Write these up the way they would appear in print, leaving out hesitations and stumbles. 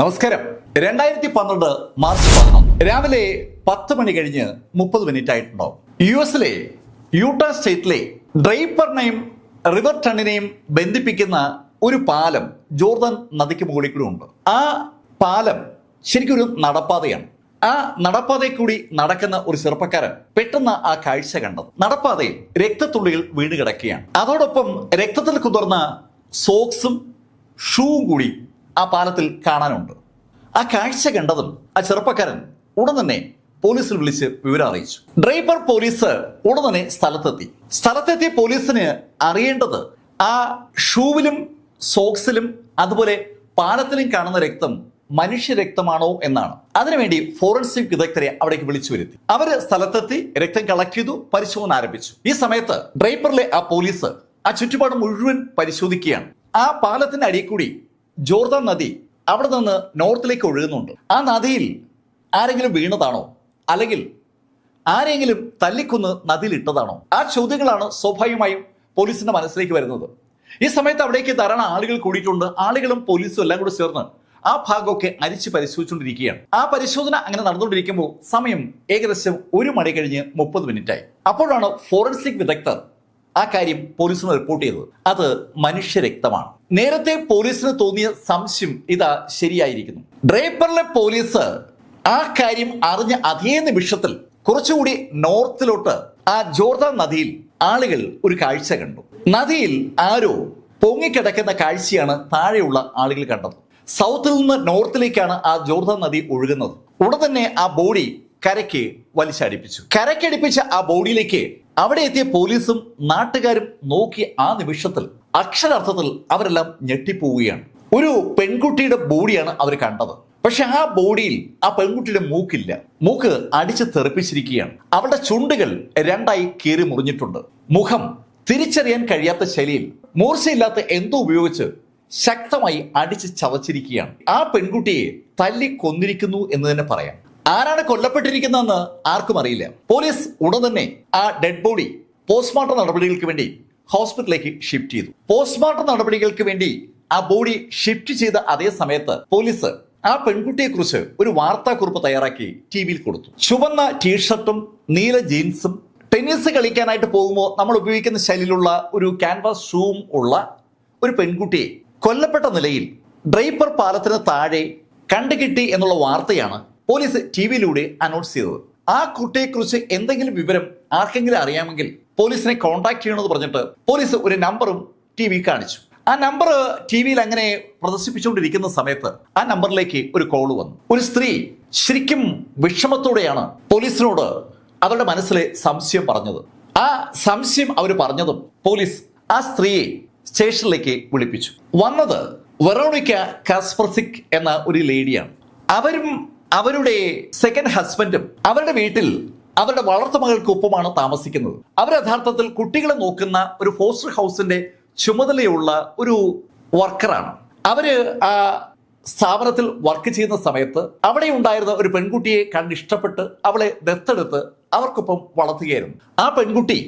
നമസ്കാരം. 2012 മാർച്ച് 11 രാവിലെ 10 മണി കഴിഞ്ഞ് 30 മിനിറ്റ് ആയിട്ടുണ്ടാവും. US-ലെ യൂട്ടാ സ്റ്റേറ്റിലെ ഡ്രൈപ്പറിനെയും റിവർ ടണ്ണിനെയും ബന്ധിപ്പിക്കുന്ന ഒരു പാലം ജോർദാൻ നദിക്ക് മുകളിൽ കൂടി ഉണ്ട്. ആ പാലം ശരിക്കും ഒരു നടപ്പാതയാണ്. ആ നടപ്പാതയിൽ കൂടി നടക്കുന്ന ഒരു ചെറുപ്പക്കാരൻ പെട്ടെന്ന് ആ കാഴ്ച കണ്ടത്. നടപ്പാതയിൽ രക്തത്തുള്ളികൾ വീണ് കിടക്കുകയാണ്. അതോടൊപ്പം രക്തത്തിൽ കുതിർന്ന സോക്സും ഷൂവും കൂടി ആ പാലത്തിൽ കാണാനുണ്ട്. ആ കാഴ്ച കണ്ടതും ആ ചെറുപ്പക്കാരൻ ഉടൻ തന്നെ പോലീസിൽ വിളിച്ച് വിവരം അറിയിച്ചു. ഡ്രൈപ്പർ പോലീസ് ഉടൻ തന്നെ സ്ഥലത്തെത്തിയ പോലീസിന് അറിയേണ്ടത് ആ ഷൂവിലും സോക്സിലും അതുപോലെ പാലത്തിലും കാണുന്ന രക്തം മനുഷ്യരക്തമാണോ എന്നാണ്. അതിനുവേണ്ടി ഫോറൻസിക് വിദഗ്ധരെ അവിടേക്ക് വിളിച്ചു വരുത്തി. അവര് സ്ഥലത്തെത്തി രക്തം കളക്ട് ചെയ്തു, പരിശോധന ആരംഭിച്ചു. ഈ സമയത്ത് ഡ്രൈപ്പറിലെ ആ പോലീസ് ആ ചുറ്റുപാട് മുഴുവൻ പരിശോധിക്കുകയാണ്. ആ പാലത്തിന്റെ അടിയിൽ കൂടി ജോർദാൻ നദി അവിടെ നിന്ന് നോർത്തിലേക്ക് ഒഴുകുന്നുണ്ട്. ആ നദിയിൽ ആരെങ്കിലും വീണതാണോ, അല്ലെങ്കിൽ ആരെങ്കിലും തല്ലിക്കൊന്ന് നദിയിലിട്ടതാണോ? ആ ചോദ്യങ്ങളാണ് സ്വാഭാവികമായും പോലീസിന്റെ മനസ്സിലേക്ക് വരുന്നത്. ഈ സമയത്ത് അവിടേക്ക് ധാരാളം ആളുകൾ കൂടിയിട്ടുണ്ട്. ആളുകളും പോലീസും എല്ലാം കൂടി ചേർന്ന് ആ ഭാഗമൊക്കെ അരിച്ച് പരിശോധിച്ചുകൊണ്ടിരിക്കുകയാണ്. ആ പരിശോധന അങ്ങനെ നടന്നുകൊണ്ടിരിക്കുമ്പോൾ സമയം ഏകദേശം 1 മണി കഴിഞ്ഞ് 30 മിനിറ്റായി. അപ്പോഴാണ് ഫോറൻസിക് വിദഗ്ധർ ആ കാര്യം പോലീസിന് റിപ്പോർട്ട് ചെയ്തത്. അത് മനുഷ്യരക്തമാണ്. നേരത്തെ പോലീസിന് തോന്നിയ സംശയം ഇതാ ശരിയായിരിക്കുന്നു. ഡ്രൈപ്പറിലെ പോലീസ് ആ കാര്യം അറിഞ്ഞ അതേ നിമിഷത്തിൽ കുറച്ചുകൂടി നോർത്തിലോട്ട് ആ ജോർദാൻ നദിയിൽ ആളുകൾ ഒരു കാഴ്ച കണ്ടു. നദിയിൽ ആരോ പൊങ്ങിക്കിടക്കുന്ന കാഴ്ചയാണ് താഴെയുള്ള ആളുകൾ കണ്ടത്. സൗത്തിൽ നിന്ന് നോർത്തിലേക്കാണ് ആ ജോർദാൻ നദി ഒഴുകുന്നത്. ഉടൻ തന്നെ ആ ബോഡി കരയ്ക്ക് വലിച്ചടിപ്പിച്ചു. കരയ്ക്കടിപ്പിച്ച ആ ബോഡിയിലേക്ക് അവിടെ എത്തിയ പോലീസും നാട്ടുകാരും നോക്കിയ ആ നിമിഷത്തിൽ അക്ഷരാർത്ഥത്തിൽ അവരെല്ലാം ഞെട്ടിപ്പോവുകയാണ്. ഒരു പെൺകുട്ടിയുടെ ബോഡിയാണ് അവർ കണ്ടത്. പക്ഷെ ആ ബോഡിയിൽ ആ പെൺകുട്ടിയുടെ മൂക്കില്ല. മൂക്ക് അടിച്ച് തെറിപ്പിച്ചിരിക്കുകയാണ്. അവളുടെ ചുണ്ടുകൾ 2ആയി കീറി മുറിഞ്ഞിട്ടുണ്ട്. മുഖം തിരിച്ചറിയാൻ കഴിയാത്ത ശൈലിയിൽ മൂർച്ചയില്ലാത്ത എന്തോ ഉപയോഗിച്ച് ശക്തമായി അടിച്ച് ചവച്ചിരിക്കുകയാണ്. ആ പെൺകുട്ടിയെ തല്ലി കൊന്നിരിക്കുന്നു എന്ന് തന്നെ പറയാം. ആരാണ് കൊല്ലപ്പെട്ടിരിക്കുന്നതെന്ന് ആർക്കും അറിയില്ല. പോലീസ് ഉടൻ തന്നെ ആ ഡെഡ് ബോഡി പോസ്റ്റ്മോർട്ടം നടപടികൾക്ക് വേണ്ടി ഹോസ്പിറ്റലിലേക്ക് ഷിഫ്റ്റ് ചെയ്തു. പോസ്റ്റ്മോർട്ടം നടപടികൾക്ക് വേണ്ടി ആ ബോഡി ഷിഫ്റ്റ് ചെയ്ത അതേ സമയത്ത് പോലീസ് ആ പെൺകുട്ടിയെ കുറിച്ച് ഒരു വാർത്താക്കുറിപ്പ് തയ്യാറാക്കി ടിവിയിൽ കൊടുത്തു. ചുവന്ന ടീഷർട്ടും നീല ജീൻസും ടെന്നീസ് കളിക്കാനായിട്ട് പോകുമ്പോൾ നമ്മൾ ഉപയോഗിക്കുന്ന ശൈലിയിലുള്ള ഒരു ക്യാൻവാസ് ഷൂവും ഉള്ള ഒരു പെൺകുട്ടിയെ കൊല്ലപ്പെട്ട നിലയിൽ ഡ്രൈപ്പർ പാലത്തിന് താഴെ കണ്ടുകിട്ടി എന്നുള്ള വാർത്തയാണ് പോലീസ് ടിവിയിലൂടെ അനൗൺസ് ചെയ്തത്. ആ കുട്ടിയെക്കുറിച്ച് എന്തെങ്കിലും വിവരം ആർക്കെങ്കിലും അറിയാമെങ്കിൽ പോലീസിനെ കോൺടാക്ട് ചെയ്യണമെന്ന് പറഞ്ഞിട്ട് പോലീസ് ഒരു നമ്പറും ടിവി കാണിച്ചു. ആ നമ്പർ ടിവിയിൽ അങ്ങനെ പ്രദർശിപ്പിച്ചുകൊണ്ടിരിക്കുന്ന സമയത്ത് ആ നമ്പറിലേക്ക് ഒരു കോൾ വന്നു. ഒരു സ്ത്രീ ശരിക്കും വിഷമത്തോടെയാണ് പോലീസിനോട് അവരുടെ മനസ്സിലെ സംശയം പറഞ്ഞത്. ആ സംശയം അവർ പറഞ്ഞതും പോലീസ് ആ സ്ത്രീയെ സ്റ്റേഷനിലേക്ക് വിളിപ്പിച്ചു. വന്നത് വെറോണിക്ക കാസ്പർസിക് എന്ന ഒരു ലേഡിയാണ്. അവരും അവരുടെ സെക്കൻഡ് ഹസ്ബൻഡും അവരുടെ വീട്ടിൽ അവരുടെ വളർത്തുമകൾക്കൊപ്പമാണ് താമസിക്കുന്നത്. അവർ യഥാർത്ഥത്തിൽ കുട്ടികളെ നോക്കുന്ന ഒരു ഫോസ്റ്റർ ഹൗസിന്റെ ചുമതലയുള്ള ഒരു വർക്കറാണ്. അവര് ആ സ്ഥാപനത്തിൽ വർക്ക് ചെയ്യുന്ന സമയത്ത് അവിടെ ഉണ്ടായിരുന്ന ഒരു പെൺകുട്ടിയെ കണ്ടിഷ്ടപ്പെട്ട് അവളെ ദത്തെടുത്ത് അവർക്കൊപ്പം വളർത്തുകയായിരുന്നു. ആ പെൺകുട്ടി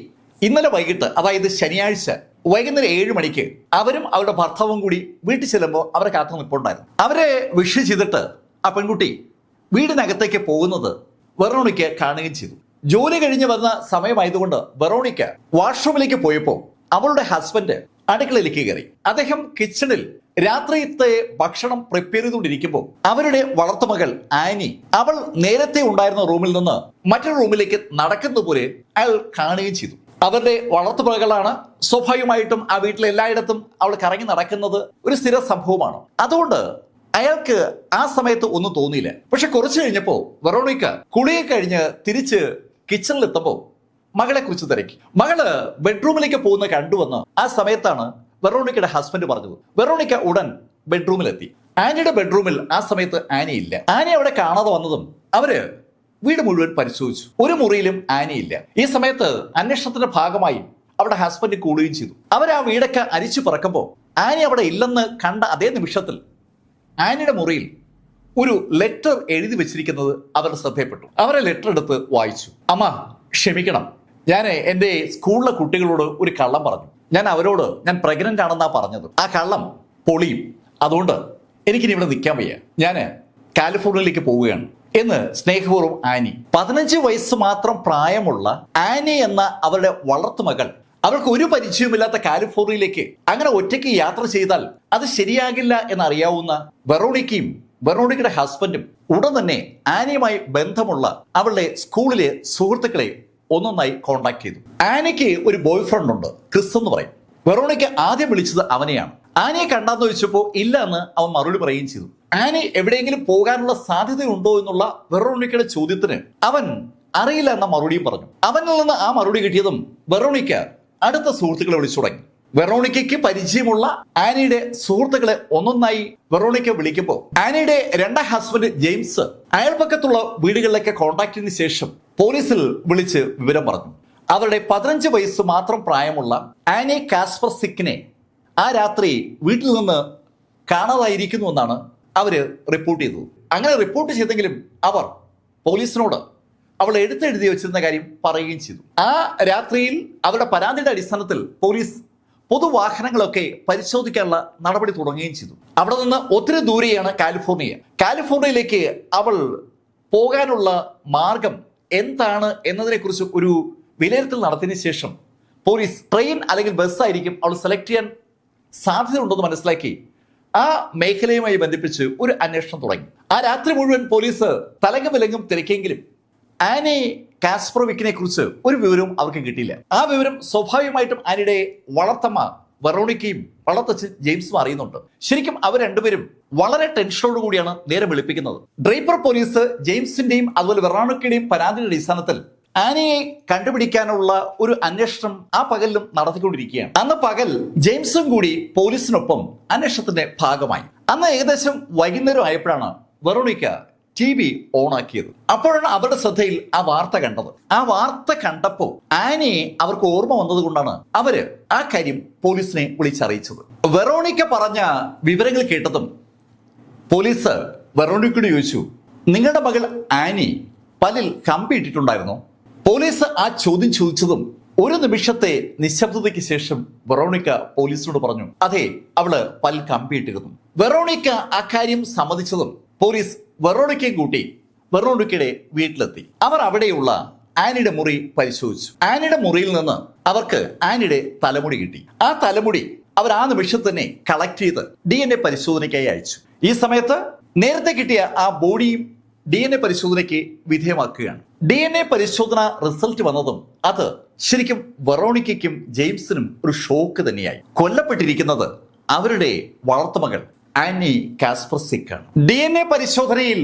ഇന്നലെ വൈകിട്ട്, അതായത് ശനിയാഴ്ച വൈകുന്നേരം 7 മണിക്ക് അവരും അവരുടെ ഭർത്താവും കൂടി വീട്ടിൽ ചെല്ലുമ്പോൾ അവരെ കാത്തു നിൽപ്പുണ്ടായിരുന്നു. അവരെ വിഷ് ചെയ്തിട്ട് ആ പെൺകുട്ടി വീടിനകത്തേക്ക് പോകുന്നത് വെറോണിക്ക കാണുകയും ചെയ്തു. ജോലി കഴിഞ്ഞ് വന്ന സമയമായതുകൊണ്ട് വെറോണിക്ക വാഷ്റൂമിലേക്ക് പോയപ്പോൾ അവളുടെ ഹസ്ബൻഡ് അടുക്കളയിലേക്ക് കയറി. അദ്ദേഹം കിച്ചണിൽ രാത്രിയത്തെ ഭക്ഷണം പ്രിപ്പയർ ചെയ്തുകൊണ്ടിരിക്കുമ്പോൾ അവരുടെ വളർത്തുമകൾ ആനി അവൾ നേരത്തെ ഉണ്ടായിരുന്ന റൂമിൽ നിന്ന് മറ്റൊരു റൂമിലേക്ക് നടക്കുന്ന പോലെ അയാൾ കാണുകയും ചെയ്തു. അവരുടെ വളർത്തുമകളാണ്. സ്വാഭാവികമായിട്ടും ആ വീട്ടിലെ എല്ലായിടത്തും അവൾ കറങ്ങി നടക്കുന്നത് ഒരു സ്ഥിര സംഭവമാണ്. അതുകൊണ്ട് അയാൾക്ക് ആ സമയത്ത് ഒന്നും തോന്നിയില്ല. പക്ഷെ കുറച്ചു കഴിഞ്ഞപ്പോൾ വെറോണിക്ക കുളിയെ കഴിഞ്ഞ് തിരിച്ച് കിച്ചണിലെത്തുമ്പോൾ മകളെ കുറിച്ച് തിരക്കി. മകള് ബെഡ്റൂമിലേക്ക് പോകുന്ന കണ്ടുവന്ന് ആ സമയത്താണ് വെറോണിക്കയുടെ ഹസ്ബൻഡ് പറഞ്ഞത്. വെറോണിക്ക ഉടൻ ബെഡ്റൂമിലെത്തി. ആനിയുടെ ബെഡ്റൂമിൽ ആ സമയത്ത് ആനി ഇല്ല. ആനി അവിടെ കാണാതെ വന്നതും അവര് വീട് മുഴുവൻ പരിശോധിച്ചു. ഒരു മുറിയിലും ആനിയില്ല. ഈ സമയത്ത് അന്വേഷണത്തിന്റെ ഭാഗമായി അവിടെ ഹസ്ബൻഡ് കൂടുകയും ചെയ്തു. അവർ ആ വീടൊക്കെ അരിച്ചു പറക്കുമ്പോൾ ആനി അവിടെ ഇല്ലെന്ന് കണ്ട അതേ നിമിഷത്തിൽ ആനിയുടെ മുറിയിൽ ഒരു ലെറ്റർ എഴുതി വെച്ചിരിക്കുന്നത് അവരുടെ ശ്രദ്ധയപ്പെട്ടു. അവരെ ലെറ്റർ എടുത്ത് വായിച്ചു. അമ്മ ക്ഷമിക്കണം, ഞാൻ എൻ്റെ സ്കൂളിലെ കുട്ടികളോട് ഒരു കള്ളം പറഞ്ഞു. ഞാൻ അവരോട് ഞാൻ പ്രഗ്നന്റ് ആണെന്നാ പറഞ്ഞത്. ആ കള്ളം പൊളിയും. അതുകൊണ്ട് എനിക്കിനി ഇവിടെ നിൽക്കാൻ വയ്യ, ഞാൻ കാലിഫോർണിയയിലേക്ക് പോവുകയാണ് എന്ന് സ്നേഹപൂർവ്വം ആനി, 15 വയസ്സ് മാത്രം പ്രായമുള്ള ആനി എന്ന അവരുടെ വളർത്തുമകൾ, അവൾക്ക് ഒരു പരിചയമില്ലാത്ത കാലിഫോർണിയയിലേക്ക് അങ്ങനെ ഒറ്റയ്ക്ക് യാത്ര ചെയ്താൽ അത് ശരിയാകില്ല എന്നറിയാവുന്ന വെറോണിക്കയും വെറോണിക്കയുടെ ഹസ്ബൻഡും ഉടൻ തന്നെ ആനിയുമായി ബന്ധമുള്ള അവളുടെ സ്കൂളിലെ സുഹൃത്തുക്കളെ ഒന്നൊന്നായി കോണ്ടാക്ട് ചെയ്തു. ആനിക്ക് ഒരു ബോയ് ഫ്രണ്ട് ഉണ്ട്, ക്രിസ് എന്ന് പറയും. വെറോണിക്ക ആദ്യം വിളിച്ചത് അവനെയാണ്. ആനിയെ കണ്ടാന്ന് ചോദിച്ചപ്പോൾ ഇല്ല എന്ന് അവൻ മറുപടി പറയുകയും ചെയ്തു. ആനി എവിടെയെങ്കിലും പോകാനുള്ള സാധ്യതയുണ്ടോ എന്നുള്ള വെറോണിക്കയുടെ ചോദ്യത്തിന് അവൻ അറിയില്ല എന്ന മറുപടിയും പറഞ്ഞു. അവനിൽ നിന്ന് ആ മറുപടി കിട്ടിയതും വെറോണിക്ക അടുത്ത സുഹൃത്തുക്കളെ വിളിച്ചു തുടങ്ങി. വെറോണിക്കയ്ക്ക് പരിചയമുള്ള ആനിയുടെ സുഹൃത്തുക്കളെ ഒന്നൊന്നായി വെറോണിക്ക വിളിക്കുമ്പോൾ ആനിയുടെ രണ്ടാം ഹസ്ബൻഡ് ജെയിംസ് അയൽപക്കത്തുള്ള വീടുകളിലേക്ക് കോണ്ടാക്ടിന് ശേഷം പോലീസിൽ വിളിച്ച് വിവരം പറഞ്ഞു. അവരുടെ 15 വയസ്സ് മാത്രം പ്രായമുള്ള ആനി കാസ്പർസിക്കിനെ ആ രാത്രി വീട്ടിൽ നിന്ന് കാണാതായിരിക്കുന്നു എന്നാണ് അവര് റിപ്പോർട്ട് ചെയ്തത്. അങ്ങനെ റിപ്പോർട്ട് ചെയ്തെങ്കിലും അവർ പോലീസിനോട് അവൾ എഴുത്തെഴുതി വെച്ചിരുന്ന കാര്യം പറയുകയും ചെയ്തു. ആ രാത്രിയിൽ അവരുടെ പരാതിയുടെ അടിസ്ഥാനത്തിൽ പോലീസ് പൊതുവാഹനങ്ങളൊക്കെ പരിശോധിക്കാനുള്ള നടപടി തുടങ്ങുകയും ചെയ്തു. അവിടെ നിന്ന് ഒത്തിരി ദൂരെയാണ് കാലിഫോർണിയ. കാലിഫോർണിയയിലേക്ക് അവൾ പോകാനുള്ള മാർഗം എന്താണ് എന്നതിനെക്കുറിച്ച് ഒരു വിലയിരുത്തൽ നടത്തിയതിനു ശേഷം പോലീസ് ട്രെയിൻ അല്ലെങ്കിൽ ബസ്സായിരിക്കും അവൾ സെലക്ട് ചെയ്യാൻ സാധ്യതയുണ്ടെന്ന് മനസ്സിലാക്കി ആ മേഖലയുമായി ബന്ധിപ്പിച്ച് ഒരു അന്വേഷണം തുടങ്ങി. ആ രാത്രി മുഴുവൻ പോലീസ് തലങ്ങും വിലങ്ങും തിരക്കിയെങ്കിലും ആനി കാസ്പർവിക്കിനെ കുറിച്ച് ഒരു വിവരവും അവർക്ക് കിട്ടിയില്ല. ആ വിവരം സ്വാഭാവികമായിട്ടും ആനിയുടെ വളർത്തമ്മ വെറോണിക്കയും വളർത്തച്ഛൻ ജെയിംസും അറിയുന്നുണ്ട്. ശരിക്കും അവർ രണ്ടുപേരും വളരെ ടെൻഷനോട് കൂടിയാണ് നേരം വെളുപ്പിക്കുന്നത്. ഡ്രൈപ്പർ പോലീസ് ജെയിംസിന്റെയും അതുപോലെ വെറോണിക്കയുടെയും പരാതിയുടെ അടിസ്ഥാനത്തിൽ ആനിയെ കണ്ടുപിടിക്കാനുള്ള ഒരു അന്വേഷണം ആ പകലിലും നടത്തിക്കൊണ്ടിരിക്കുകയാണ്. അന്ന് പകൽ ജെയിംസും കൂടി പോലീസിനൊപ്പം അന്വേഷണത്തിന്റെ ഭാഗമായി. അന്ന് ഏകദേശം വൈകുന്നേരം ആയപ്പോഴാണ് വെറോണിക്ക TV ഓണാക്കിയത്. അപ്പോഴാണ് അവരുടെ ശ്രദ്ധയിൽ ആ വാർത്ത കണ്ടത്. ആ വാർത്ത കണ്ടപ്പോൾ ആനിയെ അവർക്ക് ഓർമ്മ വന്നത് കൊണ്ടാണ് അവര് ആ കാര്യം പോലീസിനെ വിളിച്ചറിയിച്ചത്. വെറോണിക്ക പറഞ്ഞ വിവരങ്ങൾ കേട്ടതും പോലീസ് വെറോണിക്കയോട് ചോദിച്ചു, നിങ്ങളുടെ മകൾ ആനി പല്ലിൽ കമ്പിയിട്ടിട്ടുണ്ടായിരുന്നോ? പോലീസ് ആ ചോദ്യം ചോദിച്ചതും ഒരു നിമിഷത്തെ നിശബ്ദതയ്ക്ക് ശേഷം വെറോണിക്ക പോലീസിനോട് പറഞ്ഞു, അതെ, അവള് പല്ലിൽ കമ്പിയിട്ടിരുന്നു. വെറോണിക്ക ആ കാര്യം സമ്മതിച്ചതും പോലീസ് വെറോണിക്കയും കൂട്ടി വെറോണിക്കയുടെ വീട്ടിലെത്തി. അവർ അവിടെയുള്ള ആനിയുടെ മുറി പരിശോധിച്ചു. ആനിയുടെ മുറിയിൽ നിന്ന് അവർക്ക് ആനിയുടെ തലമുടി കിട്ടി. ആ തലമുടി അവർ ആ നിമിഷം തന്നെ കളക്ട് ചെയ്ത് DNA പരിശോധനയ്ക്കായി അയച്ചു. ഈ സമയത്ത് നേരത്തെ കിട്ടിയ ആ ബോഡിയും DNA പരിശോധനയ്ക്ക് വിധേയമാക്കുകയാണ്. DNA പരിശോധന റിസൾട്ട് വന്നതും അത് ശരിക്കും വെറോണിക്കയ്ക്കും ജെയിംസിനും ഒരു ഷോക്ക് തന്നെയായി. കൊല്ലപ്പെട്ടിരിക്കുന്നത് അവരുടെ വളർത്തുമകൾ ആനി കാസ്പർസിക് ആണ്. DNA പരിശോധനയിൽ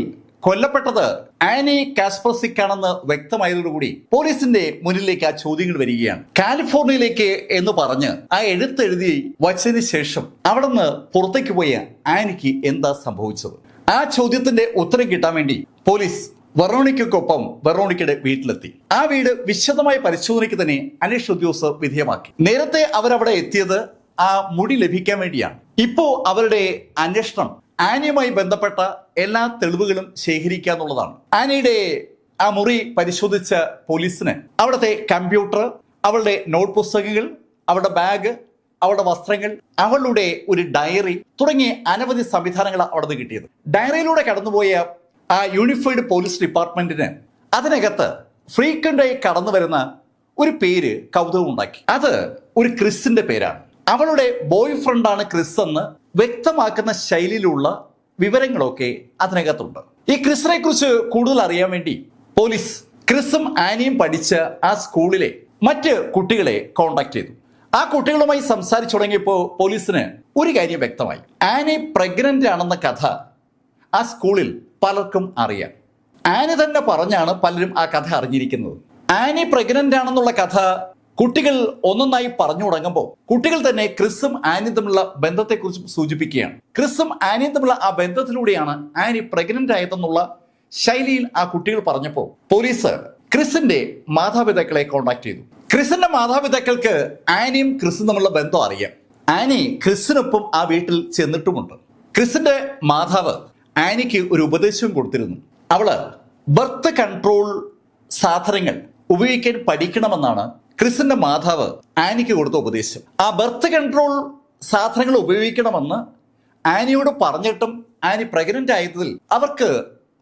കൊല്ലപ്പെട്ടത് ആനി കാസ്പർസിക് ആണെന്ന് വ്യക്തമായതോടുകൂടി പോലീസിന്റെ മുന്നിലേക്ക് ആ ചോദ്യങ്ങൾ വരികയാണ്. കാലിഫോർണിയയിലേക്ക് എന്ന് പറഞ്ഞ് ആ എഴുത്തെഴുതി വച്ചതിന് ശേഷം അവിടെ നിന്ന് പുറത്തേക്ക് പോയ ആനിക്ക് എന്താ സംഭവിച്ചത്? ആ ചോദ്യത്തിന്റെ ഉത്തരം കിട്ടാൻ വേണ്ടി പോലീസ് വെറോണിക്കയ്ക്കൊപ്പം വെറോണിക്കയുടെ വീട്ടിലെത്തി. ആ വീട് വിശദമായ പരിശോധനയ്ക്ക് തന്നെ അന്വേഷണ ഉദ്യോഗസ്ഥർ വിധേയമാക്കി. നേരത്തെ അവരവിടെ എത്തിയത് ആ മുടി ലഭിക്കാൻ വേണ്ടിയാണ്. ഇപ്പോ അവരുടെ അന്വേഷണം ആനിയുമായി ബന്ധപ്പെട്ട എല്ലാ തെളിവുകളും ശേഖരിക്കുക എന്നുള്ളതാണ്. ആനിയുടെ ആ മുറി പരിശോധിച്ച പോലീസിന് അവിടുത്തെ കമ്പ്യൂട്ടർ, അവളുടെ നോട്ട് പുസ്തകങ്ങൾ, അവളുടെ ബാഗ്, അവളുടെ വസ്ത്രങ്ങൾ, അവളുടെ ഒരു ഡയറി തുടങ്ങിയ അനവധി സംവിധാനങ്ങൾ അവിടെ നിന്ന് കിട്ടിയത്. ഡയറിയിലൂടെ കടന്നുപോയ ആ യൂണിഫൈഡ് പോലീസ് ഡിപ്പാർട്ട്മെന്റിന് അതിനകത്ത് ഫ്രീക്വന്റായി കടന്നു വരുന്ന ഒരു പേര് കൗതുകം ഉണ്ടാക്കി. അത് ഒരു ക്രിസിന്റെ പേരാണ്. അവളുടെ ബോയ് ഫ്രണ്ടാണ് ക്രിസ് എന്ന് വ്യക്തമാക്കുന്ന ശൈലിയിലുള്ള വിവരങ്ങളൊക്കെ അതിനകത്തുണ്ട്. ഈ ക്രിസിനെ കുറിച്ച് കൂടുതൽ അറിയാൻ വേണ്ടി പോലീസ് ക്രിസും ആനിയും പഠിച്ച ആ സ്കൂളിലെ മറ്റ് കുട്ടികളെ കോണ്ടാക്ട് ചെയ്തു. ആ കുട്ടികളുമായി സംസാരിച്ചു തുടങ്ങിയപ്പോൾ പോലീസിന് ഒരു കാര്യം വ്യക്തമായി. ആനി പ്രഗ്നന്റ് ആണെന്ന കഥ ആ സ്കൂളിൽ പലർക്കും അറിയാം. ആനി തന്നെ പറഞ്ഞാണ് പലരും ആ കഥ അറിഞ്ഞിരിക്കുന്നത്. ആനി പ്രഗ്നന്റ് ആണെന്നുള്ള കഥ കുട്ടികൾ ഒന്നൊന്നായി പറഞ്ഞു തുടങ്ങുമ്പോൾ കുട്ടികൾ തന്നെ ക്രിസും ആനിയും തമ്മിലുള്ള ബന്ധത്തെക്കുറിച്ച് സൂചിപ്പിക്കുകയാണ്. ക്രിസും ആനിയും തമ്മിലുള്ള ആ ബന്ധത്തിലൂടെയാണ് ആനി പ്രഗ്നന്റ് ആയതെന്നുള്ള ശൈലിയിൽ ആ കുട്ടികൾ പറഞ്ഞപ്പോൾ പോലീസ് ക്രിസിന്റെ മാതാപിതാക്കളെ കോണ്ടാക്ട് ചെയ്തു. ക്രിസിന്റെ മാതാപിതാക്കൾക്ക് ആനിയും ക്രിസും തമ്മിലുള്ള ബന്ധം അറിയാം. ആനി ക്രിസിനൊപ്പം ആ വീട്ടിൽ ചെന്നിട്ടുമുണ്ട്. ക്രിസിന്റെ മാതാവ് ആനിക്ക് ഒരു ഉപദേശവും കൊടുത്തിരുന്നു. അവള് ബർത്ത് കൺട്രോൾ സാധനങ്ങൾ ഉപയോഗിക്കാൻ പഠിക്കണമെന്നാണ് ക്രിസിന്റെ മാതാവ് ആനിക്ക് കൊടുത്ത ഉപദേശം. ആ ബർത്ത് കൺട്രോൾ സാധനങ്ങൾ ഉപയോഗിക്കണമെന്ന് ആനിയോട് പറഞ്ഞിട്ടും ആനി പ്രഗ്നന്റ് ആയതിൽ അവർക്ക്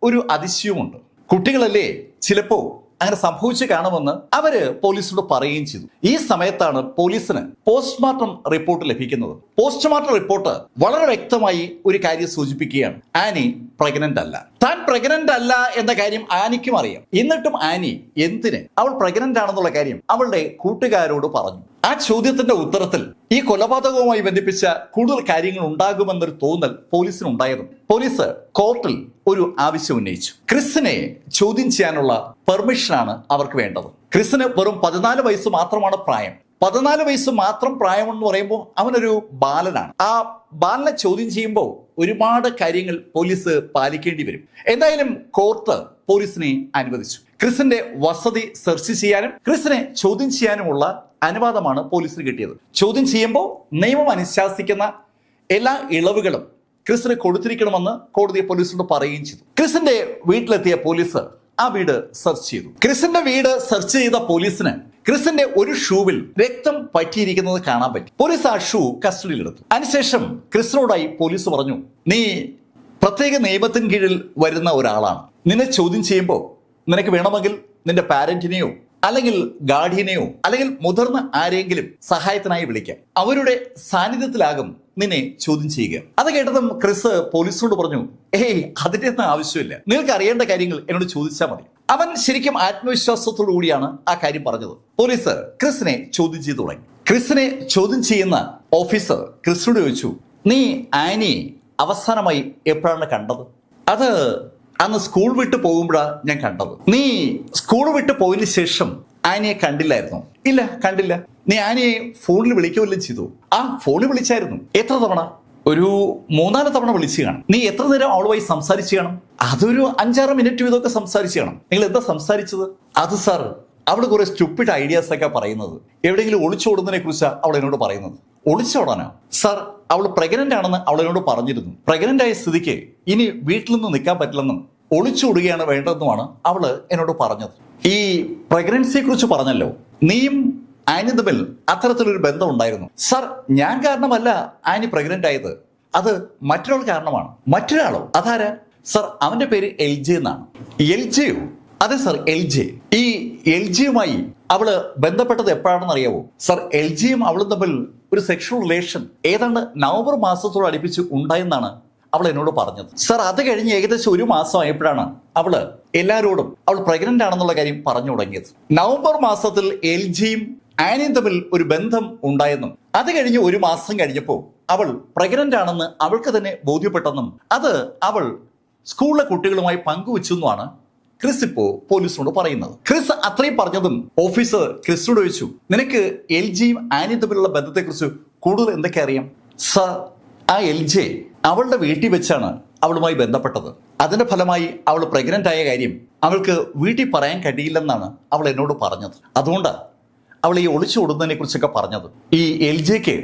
ഒരു അതിശയമുണ്ട്. കുട്ടികളല്ലേ, ചിലപ്പോ അങ്ങനെ സംഭവിച്ചു കാണുമെന്ന് അവര് പോലീസിനോട് പറയുകയും ചെയ്തു. ഈ സമയത്താണ് പോലീസിന് പോസ്റ്റ്മോർട്ടം റിപ്പോർട്ട് ലഭിക്കുന്നത്. പോസ്റ്റ്മോർട്ടം റിപ്പോർട്ട് വളരെ വ്യക്തമായി ഒരു കാര്യം സൂചിപ്പിക്കുകയാണ്: ആനി പ്രഗ്നന്റ് അല്ല. താൻ പ്രഗ്നന്റ് അല്ല എന്ന കാര്യം ആനിക്കും അറിയാം. എന്നിട്ടും ആനി എന്തിന് അവൾ പ്രഗ്നന്റ് ആണെന്നുള്ള കാര്യം അവളുടെ കൂട്ടുകാരോട് പറഞ്ഞു. ആ ചോദ്യത്തിന്റെ ഉത്തരത്തിൽ ഈ കൊലപാതകവുമായി ബന്ധിപ്പിച്ച കൂടുതൽ കാര്യങ്ങൾ ഉണ്ടാകുമെന്നൊരു തോന്നൽ പോലീസിനുണ്ടായതും പോലീസ് കോർട്ടിൽ ഒരു ആവശ്യം ഉന്നയിച്ചു. ക്രിസിനെ ചോദ്യം ചെയ്യാനുള്ള പെർമിഷനാണ് അവർക്ക് വേണ്ടത്. ക്രിസിന് വെറും 14 വയസ്സ് മാത്രമാണ് പ്രായം. 14 വയസ്സ് മാത്രം പ്രായമെന്ന് പറയുമ്പോൾ അവനൊരു ബാലനാണ്. ആ ബാലനെ ചോദ്യം ചെയ്യുമ്പോൾ ഒരുപാട് കാര്യങ്ങൾ പോലീസ് പാലിക്കേണ്ടി വരും. എന്തായാലും കോർട്ട് പോലീസിനെ അനുവദിച്ചു. ക്രിസിന്റെ വസതി സെർച്ച് ചെയ്യാനും ക്രിസിനെ ചോദ്യം ചെയ്യാനുമുള്ള അനുവാദമാണ് പോലീസിന് കിട്ടിയത്. ചോദ്യം ചെയ്യുമ്പോൾ നിയമം അനുശാസിക്കുന്ന എല്ലാ ഇളവുകളും ക്രിസിന് കൊടുത്തിരിക്കണമെന്ന് കോടതി പോലീസിനോട് പറയുകയും ചെയ്തു. ക്രിസിന്റെ വീട്ടിലെത്തിയ പോലീസ് ആ വീട് സെർച്ച് ചെയ്തു. ക്രിസിന്റെ വീട് സെർച്ച് ചെയ്ത പോലീസിന് ക്രിസിന്റെ ഒരു ഷൂവിൽ രക്തം പറ്റിയിരിക്കുന്നത് കാണാൻ പറ്റി. പോലീസ് ആ ഷൂ കസ്റ്റഡിയിലെടുത്തു. അതിനുശേഷം ക്രിസിനോടായി പോലീസ് പറഞ്ഞു, നീ പ്രത്യേക നിയമത്തിന് കീഴിൽ വരുന്ന ഒരാളാണ്. നിന്നെ ചോദ്യം ചെയ്യുമ്പോൾ നിനക്ക് വേണമെങ്കിൽ നിന്റെ പാരന്റിനെയോ അല്ലെങ്കിൽ ഗാർഡിയനെയോ അല്ലെങ്കിൽ മുതിർന്ന ആരെങ്കിലും സഹായത്തിനായി വിളിക്കാം. അവരുടെ സാന്നിധ്യത്തിലാകും നിന്നെ ചോദ്യം ചെയ്യുക. അത് കേട്ടതും ക്രിസ് പോലീസിനോട് പറഞ്ഞു, ഏയ് അതിന്റെ ഒന്നും ആവശ്യമില്ല, നിങ്ങൾക്ക് അറിയേണ്ട കാര്യങ്ങൾ എന്നോട് ചോദിച്ചാൽ മതി. അവൻ ശരിക്കും ആത്മവിശ്വാസത്തോടു കൂടിയാണ് ആ കാര്യം പറഞ്ഞത്. പോലീസ് ക്രിസിനെ ചോദ്യം ചെയ്തു തുടങ്ങി. ക്രിസിനെ ചോദ്യം ചെയ്യുന്ന ഓഫീസർ ക്രിസിനോട് ചോദിച്ചു, നീ ആനിയെ അവസാനമായി എപ്പോഴാണ് കണ്ടത്? അത് അന്ന് സ്കൂൾ വിട്ട് പോകുമ്പോഴാണ് ഞാൻ കണ്ടത്. നീ സ്കൂൾ വിട്ട് പോയതിനു ശേഷം ആനിയെ കണ്ടില്ലായിരുന്നു? ഇല്ല, കണ്ടില്ല. നീ ആനിയെ ഫോണിൽ വിളിക്കുകയല്ലേ ചെയ്തു? ആ ഫോണിൽ വിളിച്ചായിരുന്നു. എത്ര തവണ? ഒരു 3-4 തവണ വിളിച്ചു കാണും. നീ എത്ര നേരം അവളുമായി സംസാരിച്ചു കാണും? അതൊരു 5-6 മിനിറ്റ് വീതമൊക്കെ സംസാരിച്ചു കാണും. നിങ്ങൾ എന്താ സംസാരിച്ചത്? അത് സാർ, അവള് കുറെ സ്റ്റുപ്പിഡ് ഐഡിയാസ് ഒക്കെ പറയുന്നത്. എവിടെയെങ്കിലും ഒളിച്ചോടുന്നതിനെ കുറിച്ചാണ് അവൾ എന്നോട് പറയുന്നത്. ഒളിച്ചോടാനോ? സാർ, അവൾ പ്രഗ്നന്റ് ആണെന്ന് അവൾ എന്നോട് പറഞ്ഞിരുന്നു. പ്രഗ്നന്റ് ആയ സ്ഥിതിക്ക് ഇനി വീട്ടിൽ നിന്ന് നിൽക്കാൻ പറ്റില്ലെന്നും ഒളിച്ചോടുകയാണ് വേണ്ടതെന്നുമാണ് അവള് എന്നോട് പറഞ്ഞത്. ഈ പ്രഗ്നൻസിയെ കുറിച്ച് പറഞ്ഞല്ലോ, നീയും ആനി തമ്മിൽ അത്തരത്തിലൊരു ബന്ധം ഉണ്ടായിരുന്നു. സാർ, ഞാൻ കാരണമല്ല ആനി പ്രഗ്നന്റ് ആയത്, അത് മറ്റൊരാൾ കാരണമാണ്. മറ്റൊരാളോ? അതാരാ? സാർ, അവന്റെ പേര് LJ എന്നാണ്. LJയോ? അതെ സാർ, LJ. ഈ LJയുമായി അവള് ബന്ധപ്പെട്ടത് എപ്പോഴാണെന്ന് അറിയാവോ? സാർ, LJയും അവളും തമ്മിൽ ഒരു സെക്ഷൽ റിലേഷൻ ഏതാണ്ട് നവംബർ മാസത്തോട് അടുപ്പിച്ച് ഉണ്ടായെന്നാണ് അവൾ എന്നോട് പറഞ്ഞത്. സാർ, അത് കഴിഞ്ഞ് ഏകദേശം 1 മാസം ആയപ്പോഴാണ് അവള് എല്ലാവരോടും അവൾ പ്രഗ്നന്റ് ആണെന്നുള്ള കാര്യം പറഞ്ഞു തുടങ്ങിയത്. നവംബർ മാസത്തിൽ LJയും ആനിയും തമ്മിൽ ഒരു ബന്ധം ഉണ്ടായെന്നും അത് കഴിഞ്ഞ് 1 മാസം കഴിഞ്ഞപ്പോൾ അവൾ പ്രഗ്നന്റ് ആണെന്ന് അവൾക്ക് തന്നെ ബോധ്യപ്പെട്ടെന്നും അത് അവൾ സ്കൂളിലെ കുട്ടികളുമായി പങ്കുവെച്ചെന്നുമാണ് ക്രിസ് ഇപ്പോ പോലീസിനോട് പറയുന്നത്. ക്രിസ് അത്രയും പറഞ്ഞതും ഓഫീസർ ക്രിസിനോട് ചോദിച്ചു, നിനക്ക് LJയും ആനിയും തമ്മിലുള്ള ബന്ധത്തെക്കുറിച്ച് കൂടുതൽ എന്തൊക്കെ അറിയാം? സാർ, ആ LJ അവളുടെ വീട്ടിൽ വെച്ചാണ് അവളുമായി ബന്ധപ്പെട്ടത്. അതിന്റെ ഫലമായി അവൾ പ്രഗ്നന്റ് ആയ കാര്യം അവൾക്ക് വീട്ടിൽ പറയാൻ കഴിയില്ലെന്നാണ് അവൾ എന്നോട് പറഞ്ഞത്. അതുകൊണ്ടാണ് അവൾ ഈ ഒളിച്ചോടുന്നതിനെ കുറിച്ചൊക്കെ പറഞ്ഞത്. ഈ LJക്ക്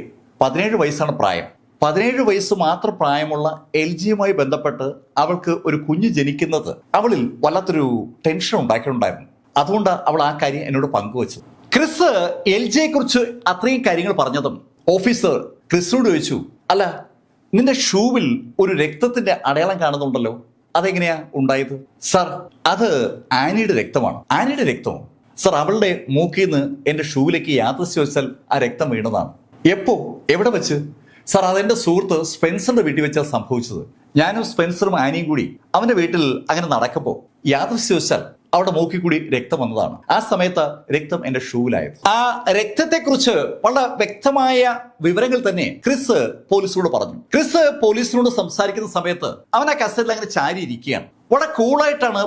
17 വയസ്സാണ് പ്രായം. 17 വയസ്സ് മാത്രം പ്രായമുള്ള LJയുമായി ബന്ധപ്പെട്ട് അവൾക്ക് ഒരു കുഞ്ഞ് ജനിക്കുന്നത് അവളിൽ വല്ലാത്തൊരു ടെൻഷൻ ഉണ്ടാക്കിയിട്ടുണ്ടായിരുന്നു. അതുകൊണ്ട് അവൾ ആ കാര്യം എന്നോട് പങ്കുവച്ചു. ക്രിസ് LJയെ കുറിച്ച് അത്രയും കാര്യങ്ങൾ പറഞ്ഞതും ഓഫീസർ ക്രിസിനോട് ചോദിച്ചു, അല്ല, നിന്റെ ഷൂവിൽ ഒരു രക്തത്തിന്റെ അടയാളം കാണുന്നുണ്ടല്ലോ, അതെങ്ങനെയാ ഉണ്ടായത്? സാർ, അത് ആനിയുടെ രക്തമാണ്. ആനിയുടെ രക്തമോ? സാർ, അവളുടെ മൂക്കിൽ നിന്ന് എന്റെ ഷൂവിലേക്ക് യാദൃശ്ചിവശാൽ ആ രക്തം വീണതാണ്. എപ്പോ? എവിടെ വെച്ച്? സാർ, അതെന്റെ സുഹൃത്ത് സ്പെൻസറിന്റെ വീട്ടിൽ വെച്ചാൽ സംഭവിച്ചത്. ഞാനും സ്പെൻസറും ആനിയും കൂടി അവന്റെ വീട്ടിൽ അങ്ങനെ നടക്കുമ്പോൾ യാദൃശ്ചിവശാൽ അവിടെ മൂക്കിൽ കൂടി രക്തം വന്നതാണ്. ആ സമയത്ത് രക്തം എന്റെ ഷൂവിലായത്. ആ രക്തത്തെക്കുറിച്ച് വളരെ വ്യക്തമായ വിവരങ്ങൾ തന്നെ ക്രിസ് പോലീസിനോട് പറഞ്ഞു. ക്രിസ് പോലീസിനോട് സംസാരിക്കുന്ന സമയത്ത് അവൻ ആ കസേരയിൽ അങ്ങനെ ചാരി ഇരിക്കുകയാണ്. വളരെ കൂളായിട്ടാണ്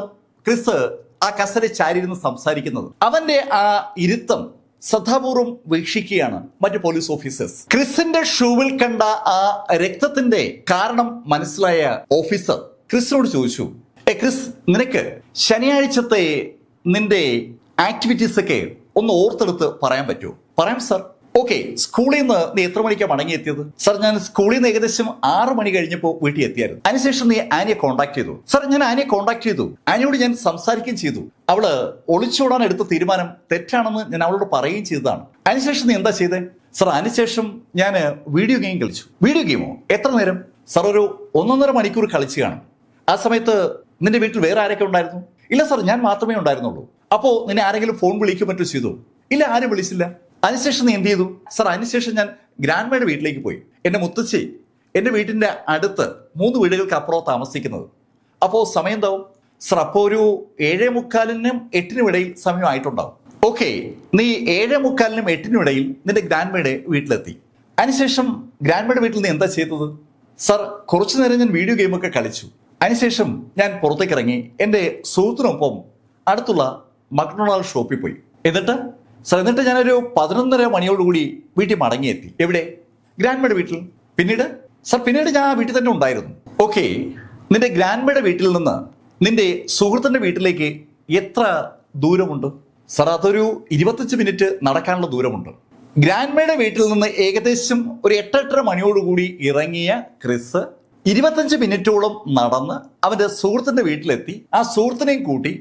ക്രിസ് ആ കസേര ചാരി ഇരുന്ന് സംസാരിക്കുന്നത്. അവന്റെ ആ ഇരുത്തം ശ്രദ്ധാപൂർവം വീക്ഷിക്കുകയാണ് മറ്റു പോലീസ് ഓഫീസേഴ്സ്. ക്രിസിന്റെ ഷൂവിൽ കണ്ട ആ രക്തത്തിന്റെ കാരണം മനസ്സിലായ ഓഫീസർ ക്രിസിനോട് ചോദിച്ചു, ക്രിസ്, നിനക്ക് ശനിയാഴ്ചത്തെ നിന്റെ ആക്ടിവിറ്റീസ് ഒക്കെ ഒന്ന് ഓർത്തെടുത്ത് പറയാൻ പറ്റുമോ? പറയാം സാർ. ഓക്കെ, സ്കൂളിൽ നിന്ന് നീ എത്ര മണിക്കാണ് മടങ്ങിയെത്തിയത്? സാർ, ഞാൻ സ്കൂളിൽ നിന്ന് ഏകദേശം 6 മണി കഴിഞ്ഞപ്പോൾ വീട്ടിൽ എത്തിയായിരുന്നു. അതിനുശേഷം നീ ആനിയെ കോൺടാക്ട് ചെയ്തു? സാർ, ഞാൻ ആനിയെ കോൺടാക്ട് ചെയ്തു. ആനിയോട് ഞാൻ സംസാരിക്കുകയും ചെയ്തു. അവള് ഒളിച്ചോടാൻ എടുത്ത തീരുമാനം തെറ്റാണെന്ന് ഞാൻ അവളോട് പറയുകയും ചെയ്തതാണ്. അതിനുശേഷം നീ എന്താ ചെയ്തേ? സാർ, അതിനുശേഷം ഞാൻ വീഡിയോ ഗെയിം കളിച്ചു. വീഡിയോ ഗെയിമോ? എത്ര നേരം? സാർ, ഒരു 1.5 മണിക്കൂർ കളിച്ചു കാണും. ആ സമയത്ത് നിന്റെ വീട്ടിൽ വേറെ ആരൊക്കെ ഉണ്ടായിരുന്നു? ഇല്ല സാർ, ഞാൻ മാത്രമേ ഉണ്ടായിരുന്നുള്ളൂ. അപ്പോ നിന്നെ ആരെങ്കിലും ഫോൺ വിളിക്കുക മറ്റോ ചെയ്തു? ഇല്ല, ആരും വിളിച്ചില്ല. അതിനുശേഷം നീ എന്ത് ചെയ്തു? സാർ, അതിനുശേഷം ഞാൻ ഗ്രാൻഡ്മയുടെ വീട്ടിലേക്ക് പോയി. എന്റെ മുത്തശ്ശി എന്റെ വീട്ടിന്റെ അടുത്ത് 3 വീടുകൾക്ക് അപ്പുറം താമസിക്കുന്നത്. അപ്പോൾ സമയം എന്താവും സാർ? അപ്പോൾ ഒരു 7:45-നും 8-നും ഇടയിൽ സമയമായിട്ടുണ്ടാവും. ഓക്കെ, നീ 7:45-നും 8-നും ഇടയിൽ നിന്റെ ഗ്രാൻഡ്മയുടെ വീട്ടിലെത്തി. അതിനുശേഷം ഗ്രാൻഡ്മയുടെ വീട്ടിൽ നീ എന്താ ചെയ്തത്? സാർ, കുറച്ചു നേരം ഞാൻ വീഡിയോ ഗെയിമൊക്കെ കളിച്ചു. അതിനുശേഷം ഞാൻ പുറത്തേക്ക് ഇറങ്ങി എൻ്റെ സുഹൃത്തിനൊപ്പം അടുത്തുള്ള മക്ഡൊണാൾഡ് ഷോപ്പിൽ പോയി. എന്നിട്ട് ഞാനൊരു 11:30 മണിയോടുകൂടി വീട്ടിൽ മടങ്ങിയെത്തി. എവിടെ? ഗ്രാൻഡ്മയുടെ വീട്ടിൽ. പിന്നീട് ഞാൻ ആ വീട്ടിൽ തന്നെ ഉണ്ടായിരുന്നു. ഓക്കെ, നിന്റെ ഗ്രാൻഡ്മയുടെ വീട്ടിൽ നിന്ന് നിന്റെ സുഹൃത്തിന്റെ വീട്ടിലേക്ക് എത്ര ദൂരമുണ്ട്? സാർ, അതൊരു 25 മിനിറ്റ് നടക്കാനുള്ള ദൂരമുണ്ട്. ഗ്രാൻഡ്മയുടെ വീട്ടിൽ നിന്ന് ഏകദേശം ഒരു 8:30 മണിയോടുകൂടി ഇറങ്ങിയ ക്രിസ് 25 മിനിറ്റോളം നടന്ന് അവന്റെ സുഹൃത്തിന്റെ വീട്ടിലെത്തി. ആ സുഹൃത്തിനെയും കൂട്ടി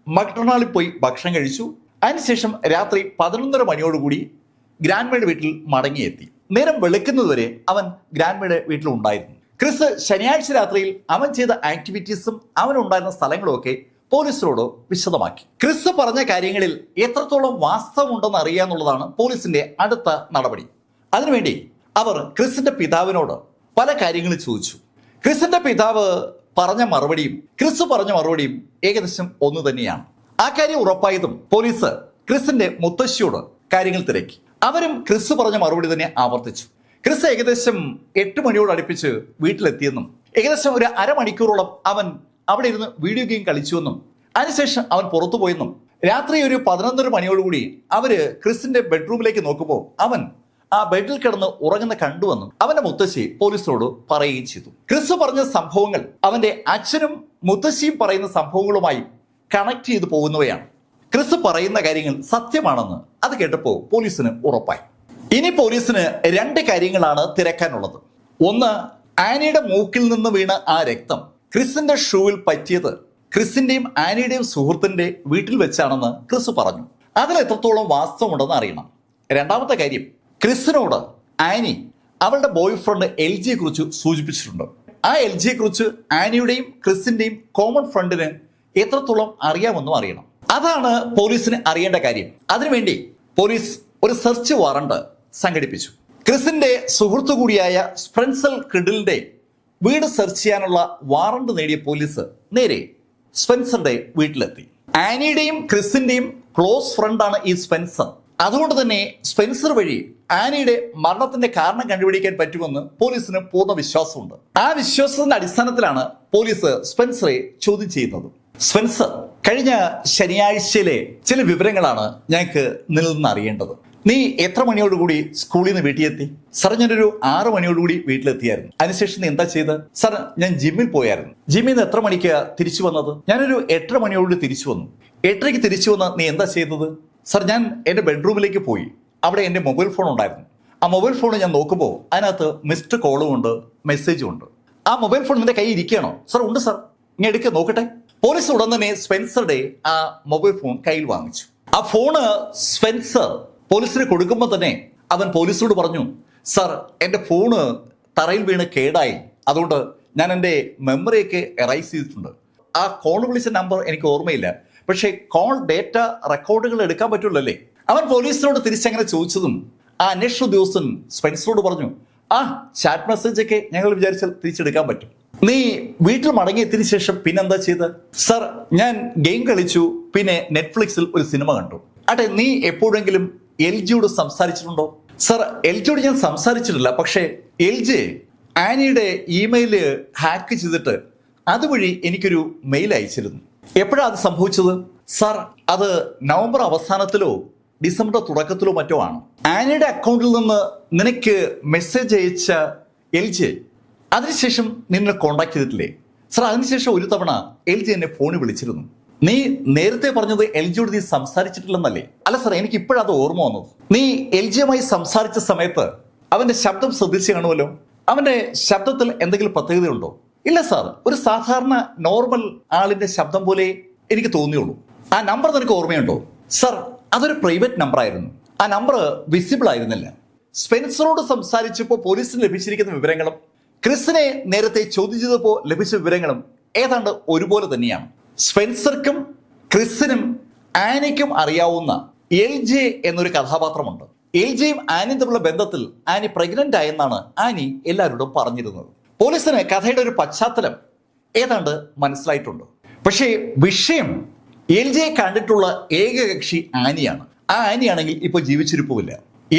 മക്ഡൊണാൾഡിൽ പോയി ഭക്ഷണം കഴിച്ചു. അതിനുശേഷം രാത്രി 11:30 മണിയോടുകൂടി ഗ്രാൻഡ്മയുടെ വീട്ടിൽ മടങ്ങിയെത്തി. നേരം വെളുക്കുന്നതുവരെ അവൻ ഗ്രാൻഡ്മയുടെ വീട്ടിൽ ഉണ്ടായിരുന്നു. ക്രിസ് ശനിയാഴ്ച രാത്രിയിൽ അവൻ ചെയ്ത ആക്ടിവിറ്റീസും അവനുണ്ടായിരുന്ന സ്ഥലങ്ങളും ഒക്കെ പോലീസിനോട് വിശദമാക്കി. ക്രിസ് പറഞ്ഞ കാര്യങ്ങളിൽ എത്രത്തോളം വാസ്തവമുണ്ടെന്ന് അറിയാന്നുള്ളതാണ് പോലീസിന്റെ അടുത്ത നടപടി. അതിനുവേണ്ടി അവർ ക്രിസിന്റെ പിതാവിനോട് പല കാര്യങ്ങളും ചോദിച്ചു. ക്രിസിന്റെ പിതാവ് പറഞ്ഞ മറുപടിയും ക്രിസ് പറഞ്ഞ മറുപടിയും ഏകദേശം ഒന്ന് തന്നെയാണ്. ആ കാര്യം ഉറപ്പായതും പോലീസ് ക്രിസിന്റെ മുത്തശ്ശിയോട് കാര്യങ്ങൾ തിരക്കി. അവരും ക്രിസ് പറഞ്ഞ മറുപടി തന്നെ ആവർത്തിച്ചു. ക്രിസ് ഏകദേശം 8 മണിയോട് അടുപ്പിച്ച് വീട്ടിലെത്തിയെന്നും ഏകദേശം ഒരു അരമണിക്കൂറോളം അവൻ അവിടെ ഇരുന്ന് വീഡിയോ ഗെയിം കളിച്ചുവെന്നും അതിനുശേഷം അവൻ പുറത്തു പോയെന്നും രാത്രി ഒരു 11:30 മണിയോടുകൂടി അവര് ക്രിസിന്റെ ബെഡ്റൂമിലേക്ക് നോക്കുമ്പോൾ അവൻ ആ ബെഡിൽ കിടന്ന് ഉറങ്ങുന്ന കണ്ടുവെന്നും അവന്റെ മുത്തശ്ശി പോലീസിനോട് പറയുകയും ചെയ്തു. ക്രിസ് പറഞ്ഞ സംഭവങ്ങൾ അവന്റെ അച്ഛനും മുത്തശ്ശിയും പറയുന്ന സംഭവങ്ങളുമായി കണക്ട് ചെയ്തു പോകുന്നവയാണ്. ക്രിസ് പറയുന്ന കാര്യങ്ങൾ സത്യമാണെന്ന് അത് കേട്ടപ്പോൾ പോലീസിന് ഉറപ്പായി. ഇനി പോലീസിന് 2 കാര്യങ്ങളാണ് തിരക്കാനുള്ളത്. ഒന്ന്, ആനിയുടെ മൂക്കിൽ നിന്ന് വീണ ആ രക്തം ക്രിസിന്റെ ഷൂവിൽ പറ്റിയത് ക്രിസിന്റെയും ആനിയുടെയും സുഹൃത്തിന്റെ വീട്ടിൽ വെച്ചാണെന്ന് ക്രിസ് പറഞ്ഞു. അതിൽ എത്രത്തോളം വാസ്തവമുണ്ടെന്ന് അറിയണം. രണ്ടാമത്തെ കാര്യം, ക്രിസിനോട് ആനി അവളുടെ ബോയ് ഫ്രണ്ട് LGയെ കുറിച്ച് സൂചിപ്പിച്ചിട്ടുണ്ട്. ആ LGയെ കുറിച്ച് ആനിയുടെയും ക്രിസിന്റെയും കോമൺ ഫ്രണ്ടിന് എത്രത്തോളം അറിയാമെന്നും അറിയണം. അതാണ് പോലീസിന് അറിയേണ്ട കാര്യം. അതിനുവേണ്ടി പോലീസ് ഒരു സെർച്ച് വാറണ്ട് സംഘടിപ്പിച്ചു. ക്രിസിന്റെ സുഹൃത്തു കൂടിയായ സ്പെൻസർ ക്രിഡിലിന്റെ വീട് സെർച്ച് ചെയ്യാനുള്ള വാറണ്ട് നേടിയ പോലീസ് നേരെ സ്പെൻസറുടെ വീട്ടിലെത്തി. ആനിയുടെയും ക്രിസിന്റെയും ക്ലോസ് ഫ്രണ്ടാണ് ഈ സ്പെൻസർ. അതുകൊണ്ട് തന്നെ സ്പെൻസർ വഴി ആനിയുടെ മരണത്തിന്റെ കാരണം കണ്ടുപിടിക്കാൻ പറ്റുമെന്ന് പോലീസിന് പൂർണ്ണ വിശ്വാസമുണ്ട്. ആ വിശ്വാസത്തിന്റെ അടിസ്ഥാനത്തിലാണ് പോലീസ് സ്പെൻസറെ ചോദ്യം ചെയ്യുന്നത്. സ്പെൻസർ, കഴിഞ്ഞ ശനിയാഴ്ചയിലെ ചില വിവരങ്ങളാണ് ഞങ്ങൾക്ക് നിന്ന് അറിയേണ്ടത്. നീ എത്ര മണിയോടുകൂടി സ്കൂളിൽ നിന്ന് വീട്ടിലെത്തി? സാർ, ഞാനൊരു 6 മണിയോടുകൂടി വീട്ടിലെത്തിയായിരുന്നു. അതിനുശേഷം നീ എന്താ ചെയ്ത്? സാർ, ഞാൻ ജിമ്മിൽ പോയായിരുന്നു. ജിമ്മിൽ നിന്ന് എത്ര മണിക്ക് തിരിച്ചു വന്നത്? ഞാനൊരു 8:30 മണിയോടുകൂടി തിരിച്ചു വന്നു. 8:30-ക്ക് തിരിച്ചു വന്ന് നീ എന്താ ചെയ്തത്? സാർ, ഞാൻ എൻ്റെ ബെഡ്റൂമിലേക്ക് പോയി. അവിടെ എൻ്റെ മൊബൈൽ ഫോൺ ഉണ്ടായിരുന്നു. ആ മൊബൈൽ ഫോൺ ഞാൻ നോക്കുമ്പോൾ അതിനകത്ത് മിസ്ഡ് കോളും ഉണ്ട്, മെസ്സേജും ഉണ്ട്. ആ മൊബൈൽ ഫോൺ നിന്റെ കയ്യിൽ ഇരിക്കുകയാണോ? സാർ, ഉണ്ട് സാർ. ഇങ്ങനെ എടുക്കുക, നോക്കട്ടെ. പോലീസ് ഉടൻ തന്നെ സ്പെൻസറുടെ ആ മൊബൈൽ ഫോൺ കയ്യിൽ വാങ്ങിച്ചു. ആ ഫോണ് സ്പെൻസർ പോലീസിന് കൊടുക്കുമ്പോൾ തന്നെ അവൻ പോലീസിനോട് പറഞ്ഞു, സാർ, എൻ്റെ ഫോണ് തറയിൽ വീണ് കേടായി. അതുകൊണ്ട് ഞാൻ എൻ്റെ മെമ്മറിയൊക്കെ എറൈസ് ചെയ്തിട്ടുണ്ട്. ആ കോൾ വിളിച്ച നമ്പർ എനിക്ക് ഓർമ്മയില്ല, പക്ഷേ കോൾ ഡേറ്റ റെക്കോർഡുകൾ എടുക്കാൻ പറ്റുള്ളല്ലേ. അവൻ പോലീസിനോട് തിരിച്ചങ്ങനെ ചോദിച്ചതും ആ അന്വേഷണ ഉദ്യോഗസ്ഥൻ സ്പെൻസറോട് പറഞ്ഞു, ചാറ്റ് മെസ്സേജ് ഒക്കെ ഞങ്ങൾ വിചാരിച്ചാൽ തിരിച്ചെടുക്കാൻ പറ്റും. നീ വീട്ടിൽ മടങ്ങിയെത്തിയതിനു ശേഷം പിന്നെന്താ ചെയ്ത്? സാർ, ഞാൻ ഗെയിം കളിച്ചു, പിന്നെ നെറ്റ്ഫ്ലിക്സിൽ ഒരു സിനിമ കണ്ടു. അട്ടെ, നീ എപ്പോഴെങ്കിലും LGയോട് സംസാരിച്ചിട്ടുണ്ടോ? സാർ, LGയോട് ഞാൻ സംസാരിച്ചിട്ടില്ല. പക്ഷേ LG ആനിയുടെ ഇമെയിൽ ഹാക്ക് ചെയ്തിട്ട് അതുവഴി എനിക്കൊരു മെയിൽ അയച്ചിരുന്നു. എപ്പോഴാണ് അത് സംഭവിച്ചത്? സാർ, അത് നവംബർ അവസാനത്തിലോ ഡിസംബർ തുടക്കത്തിലോ മറ്റോ ആണ്. ആനിയുടെ അക്കൗണ്ടിൽ നിന്ന് നിനക്ക് മെസ്സേജ് അയച്ച LG അതിനുശേഷം നിന്നെ കോണ്ടാക്ട് ചെയ്തിട്ടില്ലേ? സാർ, അതിനുശേഷം ഒരു തവണ LG എന്നെ ഫോണിൽ വിളിച്ചിരുന്നു. നീ നേരത്തെ പറഞ്ഞത് LGയോട് നീ സംസാരിച്ചിട്ടില്ലെന്നല്ലേ? അല്ല സാർ, എനിക്ക് ഇപ്പോഴത് ഓർമ്മ വന്നത്. നീ LGയുമായി സംസാരിച്ച സമയത്ത് അവന്റെ ശബ്ദം ശ്രദ്ധിച്ചു കാണുമല്ലോ. അവന്റെ ശബ്ദത്തിൽ എന്തെങ്കിലും പ്രത്യേകതയുണ്ടോ? ഇല്ല സാർ, ഒരു സാധാരണ നോർമൽ ആളിന്റെ ശബ്ദം പോലെ എനിക്ക് തോന്നിയുള്ളൂ. ആ നമ്പർ നിനക്ക് ഓർമ്മയുണ്ടോ? സാർ, അതൊരു പ്രൈവറ്റ് നമ്പർ ആയിരുന്നു. ആ നമ്പർ വിസിബിൾ ആയിരുന്നില്ല. സ്പെൻസറോട് സംസാരിച്ചപ്പോൾ പോലീസിന് ലഭിച്ചിരിക്കുന്ന വിവരങ്ങളും ക്രിസിനെ നേരത്തെ ചോദ്യം ചെയ്തപ്പോൾ ലഭിച്ച വിവരങ്ങളും ഏതാണ്ട് ഒരുപോലെ തന്നെയാണ്. സ്പെൻസർക്കും ക്രിസിനും ആനിക്കും അറിയാവുന്ന LJ എന്നൊരു കഥാപാത്രമുണ്ട്. LJയും ആനിയും തമ്മിലുള്ള ബന്ധത്തിൽ ആനി പ്രഗ്നന്റ് ആയെന്നാണ് ആനി എല്ലാവരോടും പറഞ്ഞിരുന്നത്. പോലീസിന് കഥയുടെ ഒരു പശ്ചാത്തലം ഏതാണ്ട് മനസ്സിലായിട്ടുണ്ട്. പക്ഷേ വിഷയം LJ കണ്ടിട്ടുള്ള ഏക കക്ഷി ആനിയാണ്. ആ ആനിയാണെങ്കിൽ ഇപ്പോൾ ജീവിച്ചിരിപ്പുമില്ല.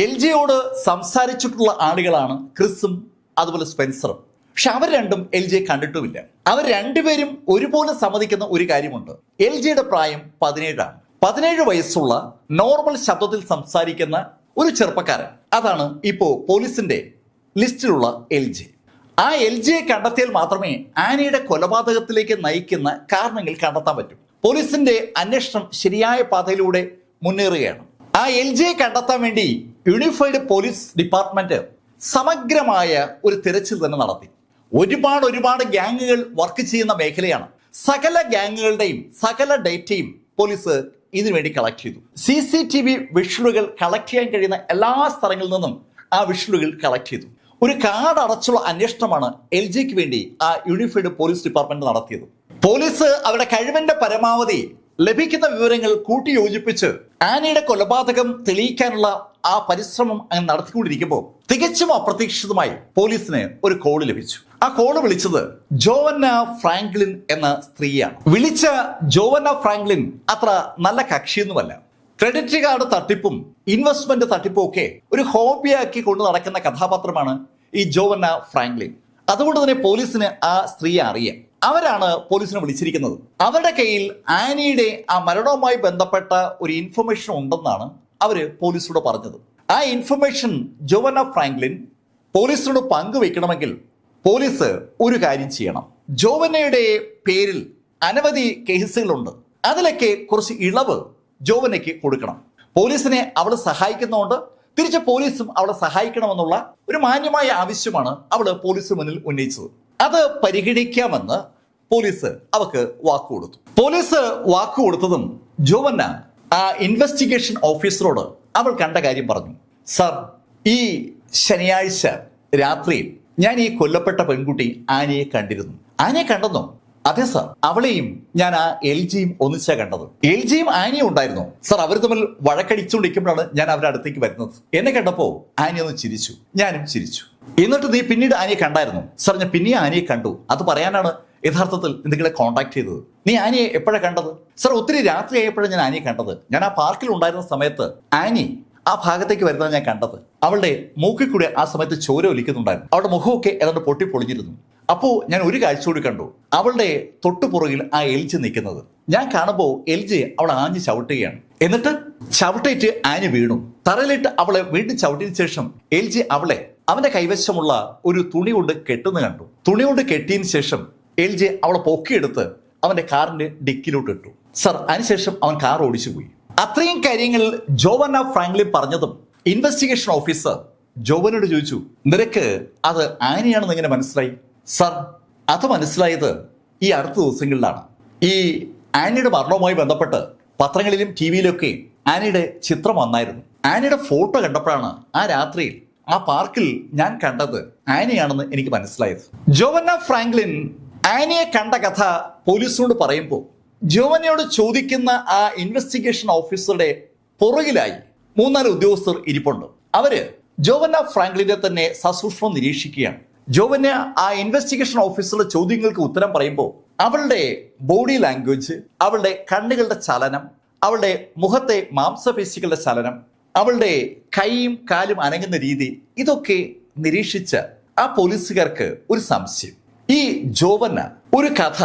LJയോട് സംസാരിച്ചിട്ടുള്ള ആളുകളാണ് ക്രിസും അതുപോലെ സ്പെൻസറും. പക്ഷെ അവർ രണ്ടും LJ കണ്ടിട്ടുമില്ല. അവർ രണ്ടുപേരും ഒരുപോലെ സമ്മതിക്കുന്ന ഒരു കാര്യമുണ്ട്. LJയുടെ പ്രായം 17 ആണ്. 17 വയസ്സുള്ള നോർമൽ ശബ്ദത്തിൽ സംസാരിക്കുന്ന ഒരു ചെറുപ്പക്കാരൻ, അതാണ് ഇപ്പോ പോലീസിന്റെ ലിസ്റ്റിലുള്ള LJ. ആ LJയെ കണ്ടെത്തിയാൽ മാത്രമേ ആനിയുടെ കൊലപാതകത്തിലേക്ക് നയിക്കുന്ന കാരണങ്ങൾ കണ്ടെത്താൻ പറ്റൂ. പോലീസിന്റെ അന്വേഷണം ശരിയായ പാതയിലൂടെ മുന്നേറുകയാണ്. ആ LJയെ കണ്ടെത്താൻ വേണ്ടി യൂണിഫൈഡ് പോലീസ് ഡിപ്പാർട്ട്മെന്റ് സമഗ്രമായ ഒരു തിരച്ചിൽ തന്നെ നടത്തി. ഒരുപാട് ഗ്യാങ്ങുകൾ വർക്ക് ചെയ്യുന്ന മേഖലയാണ്. സകല ഗ്യാങ്ങുകളുടെയും സകല ഡേറ്റയും പോലീസ് ഇതിനുവേണ്ടി കളക്ട് ചെയ്തു. CCTV വിഷ്വലുകൾ കളക്ട് ചെയ്യാൻ കഴിയുന്ന എല്ലാ സ്ഥലങ്ങളിൽ നിന്നും ആ വിഷ്വലുകൾ കളക്ട് ചെയ്തു. ഒരു കാർഡ് അടച്ചുള്ള അന്വേഷണമാണ് LJക്ക് വേണ്ടി ആ യൂണിഫൈഡ് പോലീസ് ഡിപ്പാർട്ട്മെന്റ് നടത്തിയത്. പോലീസ് അവരുടെ കഴിവിന്റെ പരമാവധി ലഭിക്കുന്ന വിവരങ്ങൾ കൂട്ടിയോജിപ്പിച്ച് ആനിയുടെ കൊലപാതകം തെളിയിക്കാനുള്ള ആ പരിശ്രമം അങ്ങനെ നടത്തിക്കൊണ്ടിരിക്കുമ്പോൾ തികച്ചും അപ്രതീക്ഷിതമായി പോലീസിന് ഒരു കോള് ലഭിച്ചു. ആ കോള് വിളിച്ചത് ജോവന്ന ഫ്രാങ്ക്ലിൻ എന്ന സ്ത്രീയാണ്. വിളിച്ച ജോവന്ന ഫ്രാങ്ക്ലിൻ അത്ര നല്ല കക്ഷിയൊന്നുമല്ല. ക്രെഡിറ്റ് കാർഡ് തട്ടിപ്പും ഇൻവെസ്റ്റ്മെന്റ് തട്ടിപ്പും ഒക്കെ ഒരു ഹോബിയാക്കി കൊണ്ടു നടക്കുന്ന കഥാപാത്രമാണ് ഈ ജോവന്ന ഫ്രാങ്ക്ലിൻ. അതുകൊണ്ട് തന്നെ പോലീസിന് ആ സ്ത്രീയെ അറിയാം. അവരാണ് പോലീസിനെ വിളിച്ചിരിക്കുന്നത്. അവരുടെ കയ്യിൽ ആനിയുടെ ആ മരണവുമായി ബന്ധപ്പെട്ട ഒരു ഇൻഫർമേഷൻ ഉണ്ടെന്നാണ് അവര് പോലീസിനോട് പറഞ്ഞത്. ആ ഇൻഫർമേഷൻ ജോവന്ന ഫ്രാങ്ക്ലിൻ പോലീസിനോട് പങ്കുവെക്കണമെങ്കിൽ പോലീസ് ഒരു കാര്യം ചെയ്യണം. ജോവന്നയുടെ പേരിൽ അനവധി കേസുകളുണ്ട്. അതിലൊക്കെ കുറച്ച് ഇളവ് ജോവന്നയ്ക്ക് കൊടുക്കണം. പോലീസിനെ അവൾ സഹായിക്കുന്നതുകൊണ്ട് തിരിച്ച് പോലീസും അവളെ സഹായിക്കണമെന്നുള്ള ഒരു മാന്യമായ ആവശ്യമാണ് അവൾ പോലീസിന് മുന്നിൽ ഉന്നയിച്ചത്. അത് പരിഗണിക്കാമെന്ന് പോലീസ് അവക്ക് വാക്കുകൊടുത്തു. പോലീസ് വാക്കുകൊടുത്തതും ജോവന്ന ആ ഇൻവെസ്റ്റിഗേഷൻ ഓഫീസറോട് അവൾ കണ്ട കാര്യം പറഞ്ഞു. സർ, ഈ ശനിയാഴ്ച രാത്രിയിൽ ഞാൻ ഈ കൊല്ലപ്പെട്ട പെൺകുട്ടി ആനിയെ കണ്ടിരുന്നു. ആനിയെ കണ്ടെന്നോ? അതെ സർ, അവളെയും ഞാൻ ആ LJയും ഒന്നിച്ചാ കണ്ടത്. LJയും ആനിയും ഉണ്ടായിരുന്നു സർ. അവർ തമ്മിൽ വഴക്കടിച്ചുകൊണ്ടിരിക്കുമ്പോഴാണ് ഞാൻ അവരുടെ അടുത്തേക്ക് വരുന്നത്. എന്നെ കണ്ടപ്പോ ആനി ഒന്ന് ചിരിച്ചു, ഞാനും ചിരിച്ചു. എന്നിട്ട് നീ പിന്നീട് ആനിയെ കണ്ടായിരുന്നു? സർ, ഞാൻ പിന്നെ ആനിയെ കണ്ടു. അത് പറയാനാണ് യഥാർത്ഥത്തിൽ നിങ്ങളെ കോൺടാക്ട് ചെയ്തത്. നീ ആനിയെ എപ്പോഴാണ് കണ്ടത്? സർ, ഒത്തിരി രാത്രി ആയപ്പോഴാണ് ഞാൻ ആനിയെ കണ്ടത്. ഞാൻ ആ പാർക്കിൽ ഉണ്ടായിരുന്ന സമയത്ത് ആനി ആ ഭാഗത്തേക്ക് വരുന്നത് ഞാൻ കണ്ടത്. അവളുടെ മൂക്കിൽ കൂടെ ആ സമയത്ത് ചോര ഒലിക്കുന്നുണ്ടായിരുന്നു. അവളുടെ മുഖമൊക്കെ ഏതാണ്ട് പൊട്ടിപ്പൊളിഞ്ഞിരുന്നു. അപ്പോ ഞാൻ ഒരു കാഴ്ച കൂടി കണ്ടു. അവളുടെ തൊട്ടുപുറകിൽ ആ LJ നിൽക്കുന്നത് ഞാൻ കാണുമ്പോൾ LJ അവളെ ആഞ്ഞ് ചവിട്ടുകയാണ്. എന്നിട്ട് ചവിട്ടേറ്റ് ആനി വീണു. തറയിലിട്ട് അവളെ വീണ്ടും ചവിട്ടിയതിനു ശേഷം LJ അവളെ അവന്റെ കൈവശമുള്ള ഒരു തുണി കൊണ്ട് കെട്ടുന്ന കണ്ടു. തുണി കൊണ്ട് കെട്ടിയതിനു ശേഷം LJ അവളെ പൊക്കിയെടുത്ത് അവന്റെ കാറിന്റെ ഡിക്കിലോട്ട് ഇട്ടു. സർ, അതിനുശേഷം അവൻ കാർ ഓടിച്ചു പോയി. അത്രയും കാര്യങ്ങൾ ജോവന്ന ഫ്രാങ്ക്ലിൻ പറഞ്ഞതും ഇൻവെസ്റ്റിഗേഷൻ ഓഫീസർ ജോവനോട് ചോദിച്ചു, നിനക്ക് അത് ആനിയാണെന്ന് എങ്ങനെ മനസ്സിലായി? സർ, അത് മനസ്സിലായത് ഈ അടുത്ത ദിവസങ്ങളിലാണ്. ഈ ആനിയുടെ മരണവുമായി ബന്ധപ്പെട്ട് പത്രങ്ങളിലും TV-യിലൊക്കെ ആനിയുടെ ചിത്രം വന്നായിരുന്നു. ആനിയുടെ ഫോട്ടോ കണ്ടപ്പോഴാണ് ആ രാത്രിയിൽ ആ പാർക്കിൽ ഞാൻ കണ്ടത് ആനിയാണെന്ന് എനിക്ക് മനസ്സിലായത്. ജോവന്ന ഫ്രാങ്ക്ലിൻ ആനിയെ കണ്ട കഥ പോലീസിനോട് പറയുമ്പോൾ ജോവന്നയോട് ചോദിക്കുന്ന ആ ഇൻവെസ്റ്റിഗേഷൻ ഓഫീസറുടെ പുറകിലായി 3-4 ഉദ്യോഗസ്ഥർ ഇരിപ്പുണ്ട്. അവര് ജോവന്ന ഫ്രാങ്ക്ലിനെ തന്നെ സസൂക്ഷ്മം നിരീക്ഷിക്കുകയാണ്. ജോവന്ന ആ ഇൻവെസ്റ്റിഗേഷൻ ഓഫീസറുടെ ചോദ്യങ്ങൾക്ക് ഉത്തരം പറയുമ്പോൾ അവളുടെ ബോഡി ലാംഗ്വേജ്, അവളുടെ കണ്ണുകളുടെ ചലനം, അവളുടെ മുഖത്തെ മാംസപേശികളുടെ ചലനം, അവളുടെ കൈയും കാലും അനങ്ങുന്ന രീതി, ഇതൊക്കെ നിരീക്ഷിച്ച ആ പോലീസുകാർക്ക് ഒരു സംശയം. ഈ ജോവന്ന ഒരു കഥ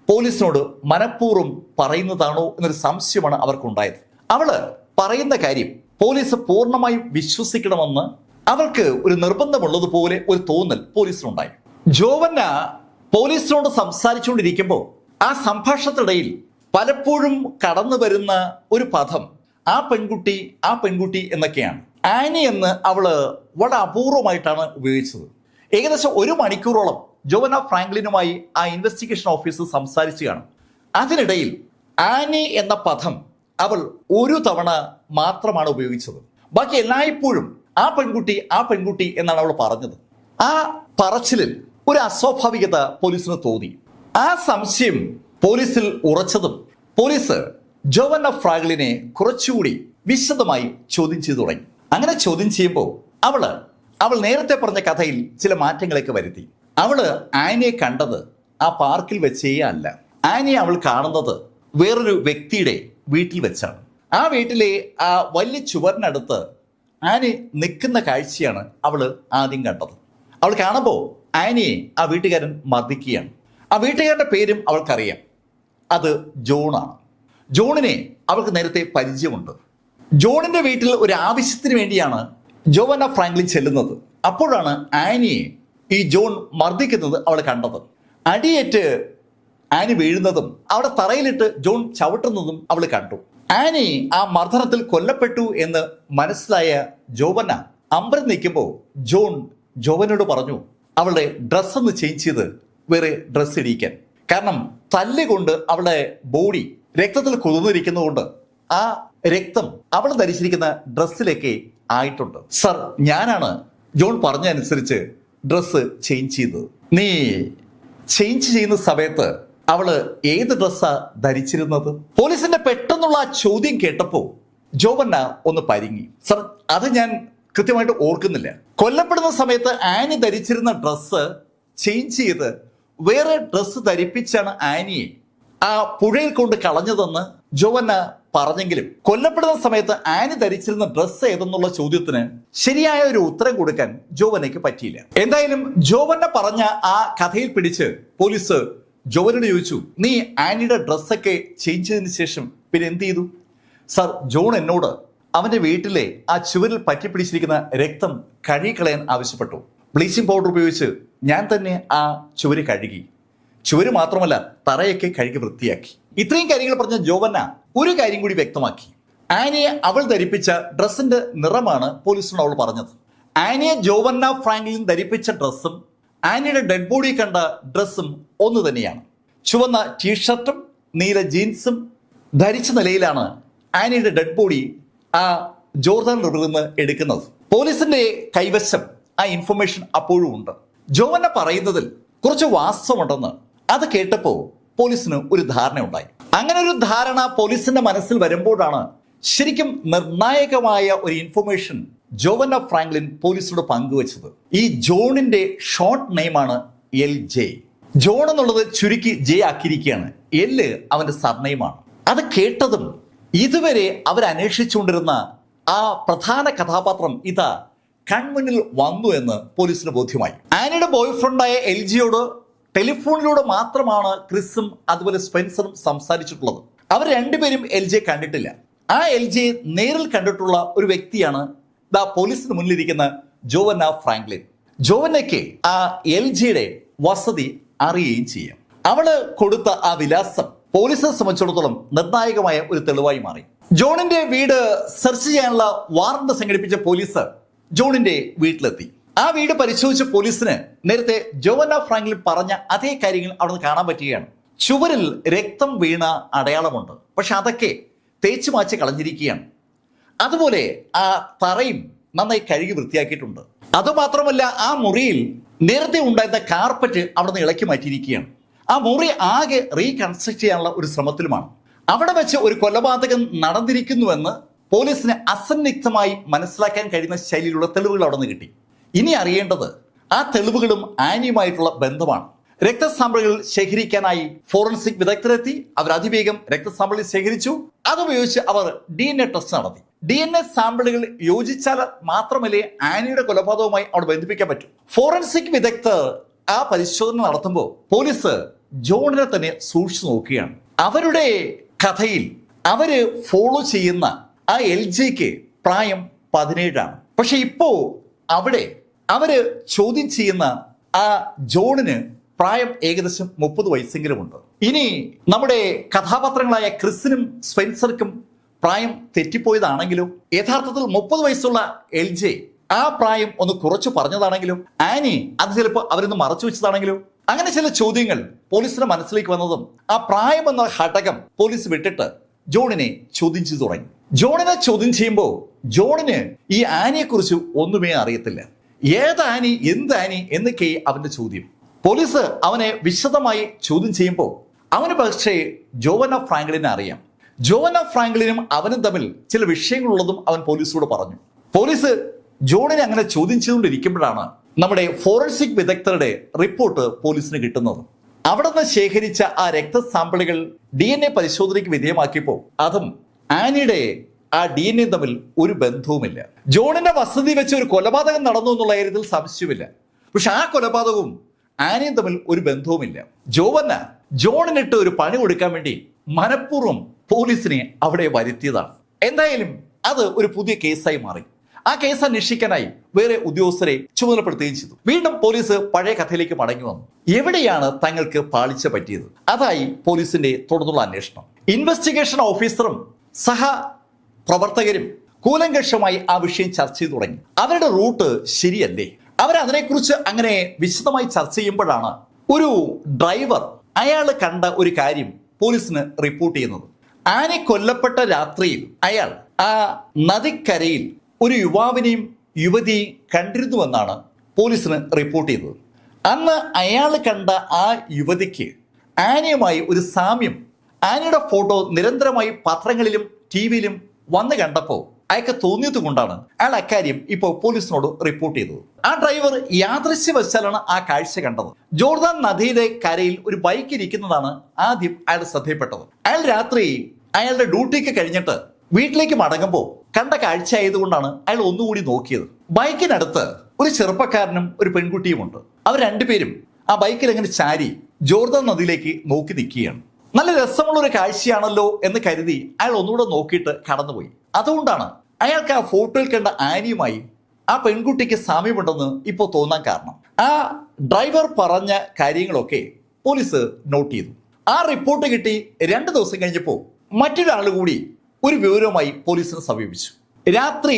പോലീസിനോട് മനഃപൂർവ്വം പറയുന്നതാണോ എന്നൊരു സംശയമാണ് അവർക്കുണ്ടായത്. അവള് പറയുന്ന കാര്യം പോലീസ് പൂർണ്ണമായും വിശ്വസിക്കണമെന്ന് അവൾക്ക് ഒരു നിർബന്ധമുള്ളതുപോലെ ഒരു തോന്നൽ പോലീസിനുണ്ടായി. ജോവന്ന പോലീസിനോട് സംസാരിച്ചുകൊണ്ടിരിക്കുമ്പോൾ ആ സംഭാഷണത്തിനിടയിൽ പലപ്പോഴും കടന്നു വരുന്ന ഒരു പദം ആ പെൺകുട്ടി എന്നൊക്കെയാണ്. ആനി എന്ന് അവള് വളരെ അപൂർവമായിട്ടാണ് ഉപയോഗിച്ചത്. ഏകദേശം 1 മണിക്കൂറോളം ജോവന്ന ഫ്രാങ്ക്ലിനുമായി ആ ഇൻവെസ്റ്റിഗേഷൻ ഓഫീസർ സംസാരിച്ചു കാണും. അതിനിടയിൽ ആനി എന്ന പദം അവൾ ഒരു തവണ മാത്രമാണ് ഉപയോഗിച്ചത്. ബാക്കി എല്ലായ്പ്പോഴും ആ പെൺകുട്ടി എന്നാണ് അവൾ പറഞ്ഞത്. ആ പറച്ചിലിൽ ഒരു അസ്വാഭാവികത പോലീസിന് തോന്നി. ആ സംശയം പോലീസിൽ ഉറച്ചതും പോലീസ് ജോവന്ന ഫ്രാങ്ക്ലിനെ കുറച്ചുകൂടി വിശദമായി ചോദ്യം ചെയ്തു തുടങ്ങി. അങ്ങനെ ചോദ്യം ചെയ്യുമ്പോൾ അവൾ നേരത്തെ പറഞ്ഞ കഥയിൽ ചില മാറ്റങ്ങളൊക്കെ വരുത്തി. അവള് ആനിയെ കണ്ടത് ആ പാർക്കിൽ വെച്ചേ അല്ല. ആനിയെ അവൾ കാണുന്നത് വേറൊരു വ്യക്തിയുടെ വീട്ടിൽ വെച്ചാണ്. ആ വീട്ടിലെ ആ വലിയ ചുവരിനടുത്ത് ആനി നിൽക്കുന്ന കാഴ്ചയാണ് അവള് ആദ്യം കണ്ടത്. അവൾ കാണുമ്പോൾ ആനിയെ ആ വീട്ടുകാരൻ മർദ്ദിക്കുകയാണ്. ആ വീട്ടുകാരന്റെ പേരും അവൾക്കറിയാം. അത് ജോണാണ്. ജോണിനെ അവൾക്ക് നേരത്തെ പരിചയമുണ്ട്. ജോണിന്റെ വീട്ടിൽ ഒരു ആവശ്യത്തിന് വേണ്ടിയാണ് ജോവന്ന ഫ്രാങ്ക്ലിൻ ചെല്ലുന്നത്. അപ്പോഴാണ് ആനിയെ ഈ ജോൺ മർദ്ദിക്കുന്നത് അവൾ കണ്ടത്. അടിയേറ്റ് ആനി വീഴുന്നതും അവിടെ തറയിലിട്ട് ജോൺ ചവിട്ടുന്നതും അവൾ കണ്ടു. ആനി ആ മർദ്ദനത്തിൽ കൊല്ലപ്പെട്ടു എന്ന് മനസ്സിലായ ജോവന്ന അമ്പരം നിൽക്കുമ്പോൾ ജോവനോട് പറഞ്ഞു അവളുടെ ഡ്രസ്സ് ഒന്ന് ചേഞ്ച് ചെയ്ത് വേറെ ഡ്രസ്സ് ഇടിക്കാൻ. കാരണം തല്ലുകൊണ്ട് അവളുടെ ബോഡി രക്തത്തിൽ കുതിർന്നിരിക്കുന്നതുകൊണ്ട് ആ രക്തം അവൾ ധരിച്ചിരിക്കുന്ന ഡ്രസ്സിലേക്ക് ആയിട്ടുണ്ട്. സർ, ഞാനാണ് ജോൺ പറഞ്ഞതനുസരിച്ച് ഡ്രസ്സ് ചേഞ്ച് ചെയ്തത്. നീ ചേഞ്ച് ചെയ്യുന്ന സമയത്ത് അവള് ഏത് ഡ്രസ്സാ ധരിച്ചിരുന്നത്? പോലീസിന്റെ പെട്ടെന്നുള്ള ആ ചോദ്യം കേട്ടപ്പോ ജോവന്ന ഒന്ന് പരിങ്ങി. സർ, അത് ഞാൻ കൃത്യമായിട്ട് ഓർക്കുന്നില്ല. കൊല്ലപ്പെടുന്ന സമയത്ത് ആനി ധരിച്ചിരുന്ന ഡ്രസ്സ് ചേഞ്ച് ചെയ്ത് വേറെ ഡ്രസ്സ് ധരിപ്പിച്ചാണ് ആനിയെ ആ പുഴയിൽ കൊണ്ട് കളഞ്ഞതെന്ന് ജോവന്ന പറഞ്ഞെങ്കിലും കൊല്ലപ്പെടുന്ന സമയത്ത് ആനി ധരിച്ചിരുന്ന ഡ്രസ്സ് ഏതെന്നുള്ള ചോദ്യത്തിന് ശരിയായ ഒരു ഉത്തരം കൊടുക്കാൻ ജോവന്നയ്ക്ക് പറ്റിയില്ല. എന്തായാലും ജോവന്ന പറഞ്ഞ ആ കഥയിൽ പിടിച്ച് പോലീസ് ജോവനോട് ചോദിച്ചു, നീ ആനിയുടെ ഡ്രസ്സൊക്കെ ചേഞ്ച് ചെയ്തതിനു ശേഷം പിന്നെ എന്ത് ചെയ്തു? സർ, ജോൺ എന്നോട് അവന്റെ വീട്ടിലെ ആ ചുവരിൽ പറ്റിപ്പിടിച്ചിരിക്കുന്ന രക്തം കഴുകിക്കളയാൻ ആവശ്യപ്പെട്ടു. ബ്ലീച്ചിങ് പൗഡർ ഉപയോഗിച്ച് ഞാൻ തന്നെ ആ ചുവര് കഴുകി. ചുവര് മാത്രമല്ല, തറയൊക്കെ കഴുകി വൃത്തിയാക്കി. ഇത്രയും കാര്യങ്ങൾ പറഞ്ഞ ജോവന്ന ഒരു കാര്യം കൂടി വ്യക്തമാക്കി. ആനിയെ അവൾ ധരിപ്പിച്ച ഡ്രസ്സിന്റെ നിറമാണ് പോലീസിനോട് അവൾ പറഞ്ഞത്. ആനിയെ ജോവന്ന ഫ്രാങ്ക്ലിൻ ധരിപ്പിച്ച ഡ്രസ്സും ആനിയുടെ ഡെഡ് ബോഡി കണ്ട ഡ്രസ്സും ഒന്ന് തന്നെയാണ്. ചുവന്ന ടീഷർട്ടും നീല ജീൻസും ധരിച്ച നിലയിലാണ് ആനിയുടെ ഡെഡ് ബോഡി ആ ജോർദാൻ റിവറിൽ നിന്ന് എടുക്കുന്നത്. പോലീസിന്റെ കൈവശം ആ ഇൻഫർമേഷൻ അപ്പോഴും ഉണ്ട്. ജോവന്ന പറയുന്നതിൽ കുറച്ച് വാസ്തവമുണ്ടെന്ന് അത് കേട്ടപ്പോ പോലീസിന് ഒരു ധാരണ ഉണ്ടായി. അങ്ങനെ ഒരു ധാരണ പോലീസിന്റെ മനസ്സിൽ വരുമ്പോഴാണ് ശരിക്കും നിർണായകമായ ഒരു ഇൻഫർമേഷൻ ജോവന്ന ഫ്രാങ്ക്ലിൻ പോലീസിനോട് പങ്കുവച്ചത്. ഈ ജോണിന്റെ ഷോർട്ട് നെയിമാണ് LJ. ജോൺ എന്നുള്ളത് ചുരുക്കി ജെ ആക്കിയിരിക്കുകയാണ്. എല്ല് അവന്റെ സർനെയിമാണ്. അത് കേട്ടതും ഇതുവരെ അവരന്വേഷിച്ചുകൊണ്ടിരുന്ന ആ പ്രധാന കഥാപാത്രം ഇതാ കൺമുന്നിൽ വന്നു എന്ന് പോലീസിന് ബോധ്യമായി. ആനിയുടെ ബോയ്ഫ്രണ്ടായ LJയോട് ടെലിഫോണിലൂടെ മാത്രമാണ് ക്രിസും അതുപോലെ സ്പെൻസറും സംസാരിച്ചിട്ടുള്ളത്. അവർ രണ്ടുപേരും LJ കണ്ടിട്ടില്ല. ആ LJ നേരിൽ കണ്ടിട്ടുള്ള ഒരു വ്യക്തിയാണ് പോലീസിന് മുന്നിലിരിക്കുന്ന ജോവന്ന ഫ്രാങ്ക്ലിൻ. ജോവന്നയ്ക്ക് ആ LJയുടെ വസതി അറിയുകയും ചെയ്യാം. അവള് കൊടുത്ത ആ വിലാസം പോലീസിനെ സംബന്ധിച്ചിടത്തോളം നിർണായകമായ ഒരു തെളിവായി മാറി. ജോണിന്റെ വീട് സെർച്ച് ചെയ്യാനുള്ള വാറണ്ട് സംഘടിപ്പിച്ച പോലീസ് ജോണിന്റെ വീട്ടിലെത്തി. ആ വീട് പരിശോധിച്ച പോലീസിന് നേരത്തെ ജോവന്ന ഫ്രാങ്ക്ലിൻ പറഞ്ഞ അതേ കാര്യങ്ങൾ അവിടെ കാണാൻ പറ്റുകയാണ്. ചുവരിൽ രക്തം വീണ അടയാളമുണ്ട്, പക്ഷെ അതൊക്കെ തേച്ചു മാച്ച് കളഞ്ഞിരിക്കുകയാണ്. അതുപോലെ ആ തറയും നന്നായി കഴുകി വൃത്തിയാക്കിയിട്ടുണ്ട്. അതുമാത്രമല്ല, ആ മുറിയിൽ നേരത്തെ ഉണ്ടായിരുന്ന കാർപ്പറ്റ് അവിടെ നിന്ന് ഇളക്കി മാറ്റിയിരിക്കുകയാണ്. ആ മുറി ആകെ റീകൺസ്ട്രക്ട് ചെയ്യാനുള്ള ഒരു ശ്രമത്തിലുമാണ്. അവിടെ വെച്ച് ഒരു കൊലപാതകം നടന്നിരിക്കുന്നുവെന്ന് പോലീസിന് അസന്നിഗ്ധമായി മനസ്സിലാക്കാൻ കഴിയുന്ന ശൈലിയിലുള്ള തെളിവുകൾ അവിടെ നിന്ന് കിട്ടി. ഇനി അറിയേണ്ടത് ആ തെളിവുകളും ആനിയുമായിട്ടുള്ള ബന്ധമാണ്. രക്തസാമ്പിളുകൾ ശേഖരിക്കാനായി ഫോറൻസിക് വിദഗ്ധരെത്തി. അവർ അതിവേഗം രക്തസാമ്പിളുകൾ ശേഖരിച്ചു. അതുപയോഗിച്ച് അവർ DNA ടെസ്റ്റ് നടത്തി. DNA സാമ്പിളുകൾ യോജിച്ചാൽ മാത്രമല്ലേ ആനിയുടെ കൊലപാതകവുമായി അവിടെ ബന്ധിപ്പിക്കാൻ പറ്റൂ. ഫോറൻസിക് വിദഗ്ധർ ആ പരിശോധന നടത്തുമ്പോൾ പോലീസ് ജോണിനെ തന്നെ സൂക്ഷിച്ചു നോക്കുകയാണ്. അവരുടെ കഥയിൽ അവര് ഫോളോ ചെയ്യുന്ന ആ LJക്ക് പ്രായം 17 ആണ്. പക്ഷെ ഇപ്പോ അവിടെ അവര് ചോദ്യം ചെയ്യുന്ന ആ ജോണിന് പ്രായം ഏകദേശം 30 വയസ്സെങ്കിലും ഉണ്ട്. ഇനി നമ്മുടെ കഥാപാത്രങ്ങളായ ക്രിസിനും സ്പെൻസർക്കും പ്രായം തെറ്റിപ്പോയതാണെങ്കിലും യഥാർത്ഥത്തിൽ 30 വയസ്സുള്ള LJ ആ പ്രായം ഒന്ന് കുറച്ചു പറഞ്ഞതാണെങ്കിലും ആനി അത് ചിലപ്പോൾ അവരൊന്ന് മറച്ചു വെച്ചതാണെങ്കിലും അങ്ങനെ ചില ചോദ്യങ്ങൾ പോലീസിന്റെ മനസ്സിലേക്ക് വന്നതും ആ പ്രായം എന്ന ഘടകം പോലീസ് വിട്ടിട്ട് ജോണിനെ ചോദ്യം ചെയ്തു തുടങ്ങി. ജോണിനെ ചോദ്യം ചെയ്യുമ്പോൾ ജോണിന് ഈ ആനിയെ കുറിച്ച് ഒന്നുമേ അറിയത്തില്ല. ഏത് ആനി, എന്ത് ആനി എന്നൊക്കെ അവന്റെ ചോദ്യം. പോലീസ് അവനെ വിശദമായി ചോദ്യം ചെയ്യുമ്പോൾ അവന് പക്ഷേ ജോവന്ന ഫ്രാങ്ക്ലിനെ അറിയാം. ജോവന്ന ഫ്രാങ്ക്ലിനും അവനും തമ്മിൽ ചില വിഷയങ്ങളുള്ളതും അവൻ പോലീസിനോട് പറഞ്ഞു. പോലീസ് ജോണിനെ അങ്ങനെ ചോദ്യം ചെയ്തുകൊണ്ടിരിക്കുമ്പോഴാണ് നമ്മുടെ ഫോറൻസിക് വിദഗ്ധരുടെ റിപ്പോർട്ട് പോലീസിന് കിട്ടുന്നത്. അവിടെ നിന്ന് ശേഖരിച്ച ആ രക്തസാമ്പിളുകൾ DNA പരിശോധനയ്ക്ക് വിധേയമാക്കിയപ്പോൾ അതും ആനിയുടെ ആ DNA തമ്മിൽ ഒരു ബന്ധവുമില്ല. ജോണിന്റെ വസതി വെച്ച് ഒരു കൊലപാതകം നടന്നു എന്നുള്ള കാര്യത്തിൽ സംശയമില്ല. പക്ഷെ ആ കൊലപാതകവും ആനിയും തമ്മിൽ ഒരു ബന്ധവുമില്ല. ജോവന്ന ജോണിനിട്ട് ഒരു പണി കൊടുക്കാൻ വേണ്ടി മനഃപൂർവ്വം പോലീസിനെ അവിടെ വരുത്തിയതാണ്. എന്തായാലും അത് ഒരു പുതിയ കേസായി മാറി. ആ കേസ് അന്വേഷിക്കാനായി വേറെ ഉദ്യോഗസ്ഥരെ ചുമതലപ്പെടുത്തുകയും ചെയ്തു. വീണ്ടും പോലീസ് പഴയ കഥയിലേക്ക് മടങ്ങി വന്നു. എവിടെയാണ് തങ്ങൾക്ക് പാളിച്ച പറ്റിയത്? അതായി പോലീസിന്റെ തുടർന്നുള്ള അന്വേഷണം. ഇൻവെസ്റ്റിഗേഷൻ ഓഫീസറും സഹ പ്രവർത്തകരും കൂലങ്കഷമായി ആ വിഷയം ചർച്ച ചെയ്തു തുടങ്ങി. അവരുടെ റൂട്ട് ശരിയല്ലേ? അവരതിനെക്കുറിച്ച് അങ്ങനെ വിശദമായി ചർച്ച ചെയ്യുമ്പോഴാണ് ഒരു ഡ്രൈവർ അയാൾ കണ്ട ഒരു കാര്യം പോലീസിന് റിപ്പോർട്ട് ചെയ്യുന്നത്. ആനി കൊല്ലപ്പെട്ട രാത്രിയിൽ അയാൾ ആ നദിക്കരയിൽ ഒരു യുവാവിനെയും യുവതിയെയും കണ്ടിരുന്നുവെന്നാണ് പോലീസിന് റിപ്പോർട്ട് ചെയ്തത്. അന്ന് അയാൾ കണ്ട ആ യുവതിക്ക് ആനിയുമായി ഒരു സാമ്യം, ആനിയുടെ ഫോട്ടോ നിരന്തരമായി പത്രങ്ങളിലും TV-യിലും വന്ന് കണ്ടപ്പോൾ അയാൾക്ക് തോന്നിയത് കൊണ്ടാണ് അയാൾ അക്കാര്യം ഇപ്പോൾ പോലീസിനോട് റിപ്പോർട്ട് ചെയ്തത്. ആ ഡ്രൈവർ യാദൃശ്യവശാലാണ് ആ കാഴ്ച കണ്ടത്. ജോർദാൻ നദിയിലെ കരയിൽ ഒരു ബൈക്ക് ഇരിക്കുന്നതാണ് ആദ്യം അയാൾ ശ്രദ്ധയിൽപ്പെട്ടത്. അയാൾ രാത്രി അയാളുടെ ഡ്യൂട്ടിക്ക് കഴിഞ്ഞിട്ട് വീട്ടിലേക്ക് മടങ്ങുമ്പോൾ കണ്ട കാഴ്ച ആയതുകൊണ്ടാണ് അയാൾ ഒന്നുകൂടി നോക്കിയത്. ബൈക്കിനടുത്ത് ഒരു ചെറുപ്പക്കാരനും ഒരു പെൺകുട്ടിയുമുണ്ട്. അവർ രണ്ടുപേരും ആ ബൈക്കിൽ അങ്ങനെ ചാരി ജോർദാൻ നദിയിലേക്ക് നോക്കി നിൽക്കുകയാണ്. നല്ല രസമുള്ള ഒരു കാഴ്ചയാണല്ലോ എന്ന് കരുതി അയാൾ ഒന്നുകൂടെ നോക്കിയിട്ട് കടന്നുപോയി. അതുകൊണ്ടാണ് അയാൾക്ക് ആ ഫോട്ടോയിൽ കണ്ട ആനിയുമായി ആ പെൺകുട്ടിക്ക് സാമ്യമുണ്ടെന്ന് ഇപ്പോൾ തോന്നാൻ കാരണം. ആ ഡ്രൈവർ പറഞ്ഞ കാര്യങ്ങളൊക്കെ പോലീസ് നോട്ട് ചെയ്തു. ആ റിപ്പോർട്ട് കിട്ടി 2 ദിവസം കഴിഞ്ഞപ്പോൾ മറ്റൊരാൾ കൂടി ഒരു വിവരവുമായി പോലീസിനെ സമീപിച്ചു. രാത്രി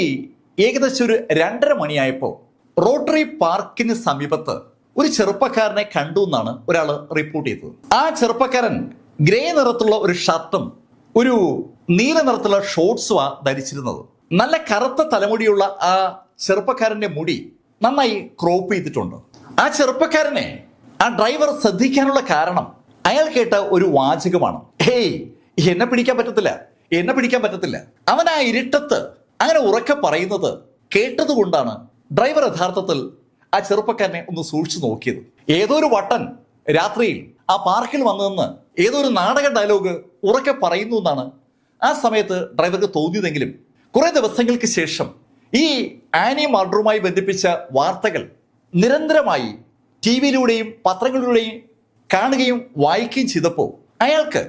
ഏകദേശം ഒരു 2:30 മണിയായപ്പോൾ റോട്ടറി പാർക്കിന് സമീപത്ത് ഒരു ചെറുപ്പക്കാരനെ കണ്ടു എന്നാണ് ഒരാൾ റിപ്പോർട്ട് ചെയ്തത്. ആ ചെറുപ്പക്കാരൻ ഗ്രേ നിറത്തുള്ള ഒരു ഷർട്ടും ഒരു നീല നിറത്തുള്ള ഷോർട്സുമാണ് ധരിച്ചിരുന്നത്. നല്ല കറുത്ത തലമുടിയുള്ള ആ ചെറുപ്പക്കാരന്റെ മുടി നന്നായി ക്രോപ്പ് ചെയ്തിട്ടുണ്ട്. ആ ചെറുപ്പക്കാരനെ ആ ഡ്രൈവർ ശ്രദ്ധിക്കാനുള്ള കാരണം അയാൾ കേട്ട ഒരു വാചകമാണ്, ഹേയ് എന്നെ പിടിക്കാൻ പറ്റത്തില്ല, എന്നെ പിടിക്കാൻ പറ്റത്തില്ല. അവൻ ആ ഇരുട്ടത്ത് അങ്ങനെ ഉറക്കെ പറയുന്നത് കേട്ടത് കൊണ്ടാണ് ഡ്രൈവർ യഥാർത്ഥത്തിൽ ആ ചെറുപ്പക്കാരനെ ഒന്ന് സൂക്ഷിച്ചു നോക്കിയത്. ഏതോ ഒരു വട്ടൻ രാത്രിയിൽ ആ പാർക്കിൽ വന്നതെന്ന് ഏതോ ഒരു നാടക ഡയലോഗ് ഉറക്കെ പറയുന്നു എന്നാണ് ആ സമയത്ത് ഡ്രൈവർക്ക് തോന്നിയതെങ്കിലും കുറെ ദിവസങ്ങൾക്ക് ശേഷം ഈ ആനി മർഡറുമായി ബന്ധിപ്പിച്ച വാർത്തകൾ നിരന്തരമായി TV-യിലൂടെയും പത്രങ്ങളിലൂടെയും കാണുകയും വായിക്കുകയും ചെയ്തപ്പോൾ അയാൾക്ക്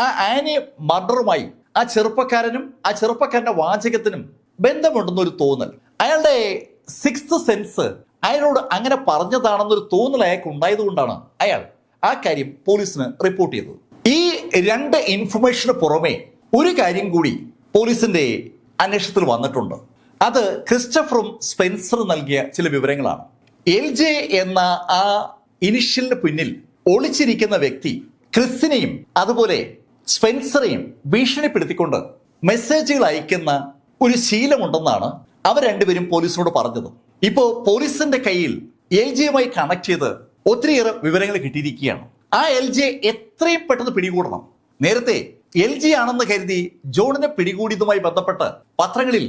ആ ആനി മർഡറുമായി ആ ചെറുപ്പക്കാരനും ആ ചെറുപ്പക്കാരന്റെ വാചകത്തിനും ബന്ധമുണ്ടെന്നൊരു തോന്നൽ, അയാളുടെ 6th സെൻസ് അയാളോട് അങ്ങനെ പറഞ്ഞതാണെന്നൊരു തോന്നൽ അയാൾക്ക് ഉണ്ടായതുകൊണ്ടാണ് അയാൾ ആ കാര്യം പോലീസിന് റിപ്പോർട്ട് ചെയ്തത്. ഈ 2 ഇൻഫർമേഷന് പുറമെ ഒരു കാര്യം കൂടി പോലീസിന്റെ അന്വേഷണത്തിൽ വന്നിട്ടുണ്ട്. അത് ക്രിസ്റ്റഫറും സ്പെൻസറും നൽകിയ ചില വിവരങ്ങളാണ്. LJ എന്ന ആ ഇനിഷ്യലിന് പിന്നിൽ ഒളിച്ചിരിക്കുന്ന വ്യക്തി ക്രിസിനെയും അതുപോലെ സ്പെൻസറെയും ഭീഷണിപ്പെടുത്തിക്കൊണ്ട് മെസ്സേജുകൾ അയക്കുന്ന ഒരു ശീലമുണ്ടെന്നാണ് അവർ രണ്ടുപേരും പോലീസിനോട് പറഞ്ഞത്. ഇപ്പോൾ പോലീസിന്റെ കയ്യിൽ LJയുമായി കണക്ട് ചെയ്ത് ഒത്തിരിയേറെ വിവരങ്ങൾ കിട്ടിയിരിക്കുകയാണ്. ആ LJ എത്രയും പെട്ടെന്ന് പിടികൂടണം. നേരത്തെ LJ ആണെന്ന് കരുതി ജോണിനെ പിടികൂടിയതുമായി ബന്ധപ്പെട്ട് പത്രങ്ങളിൽ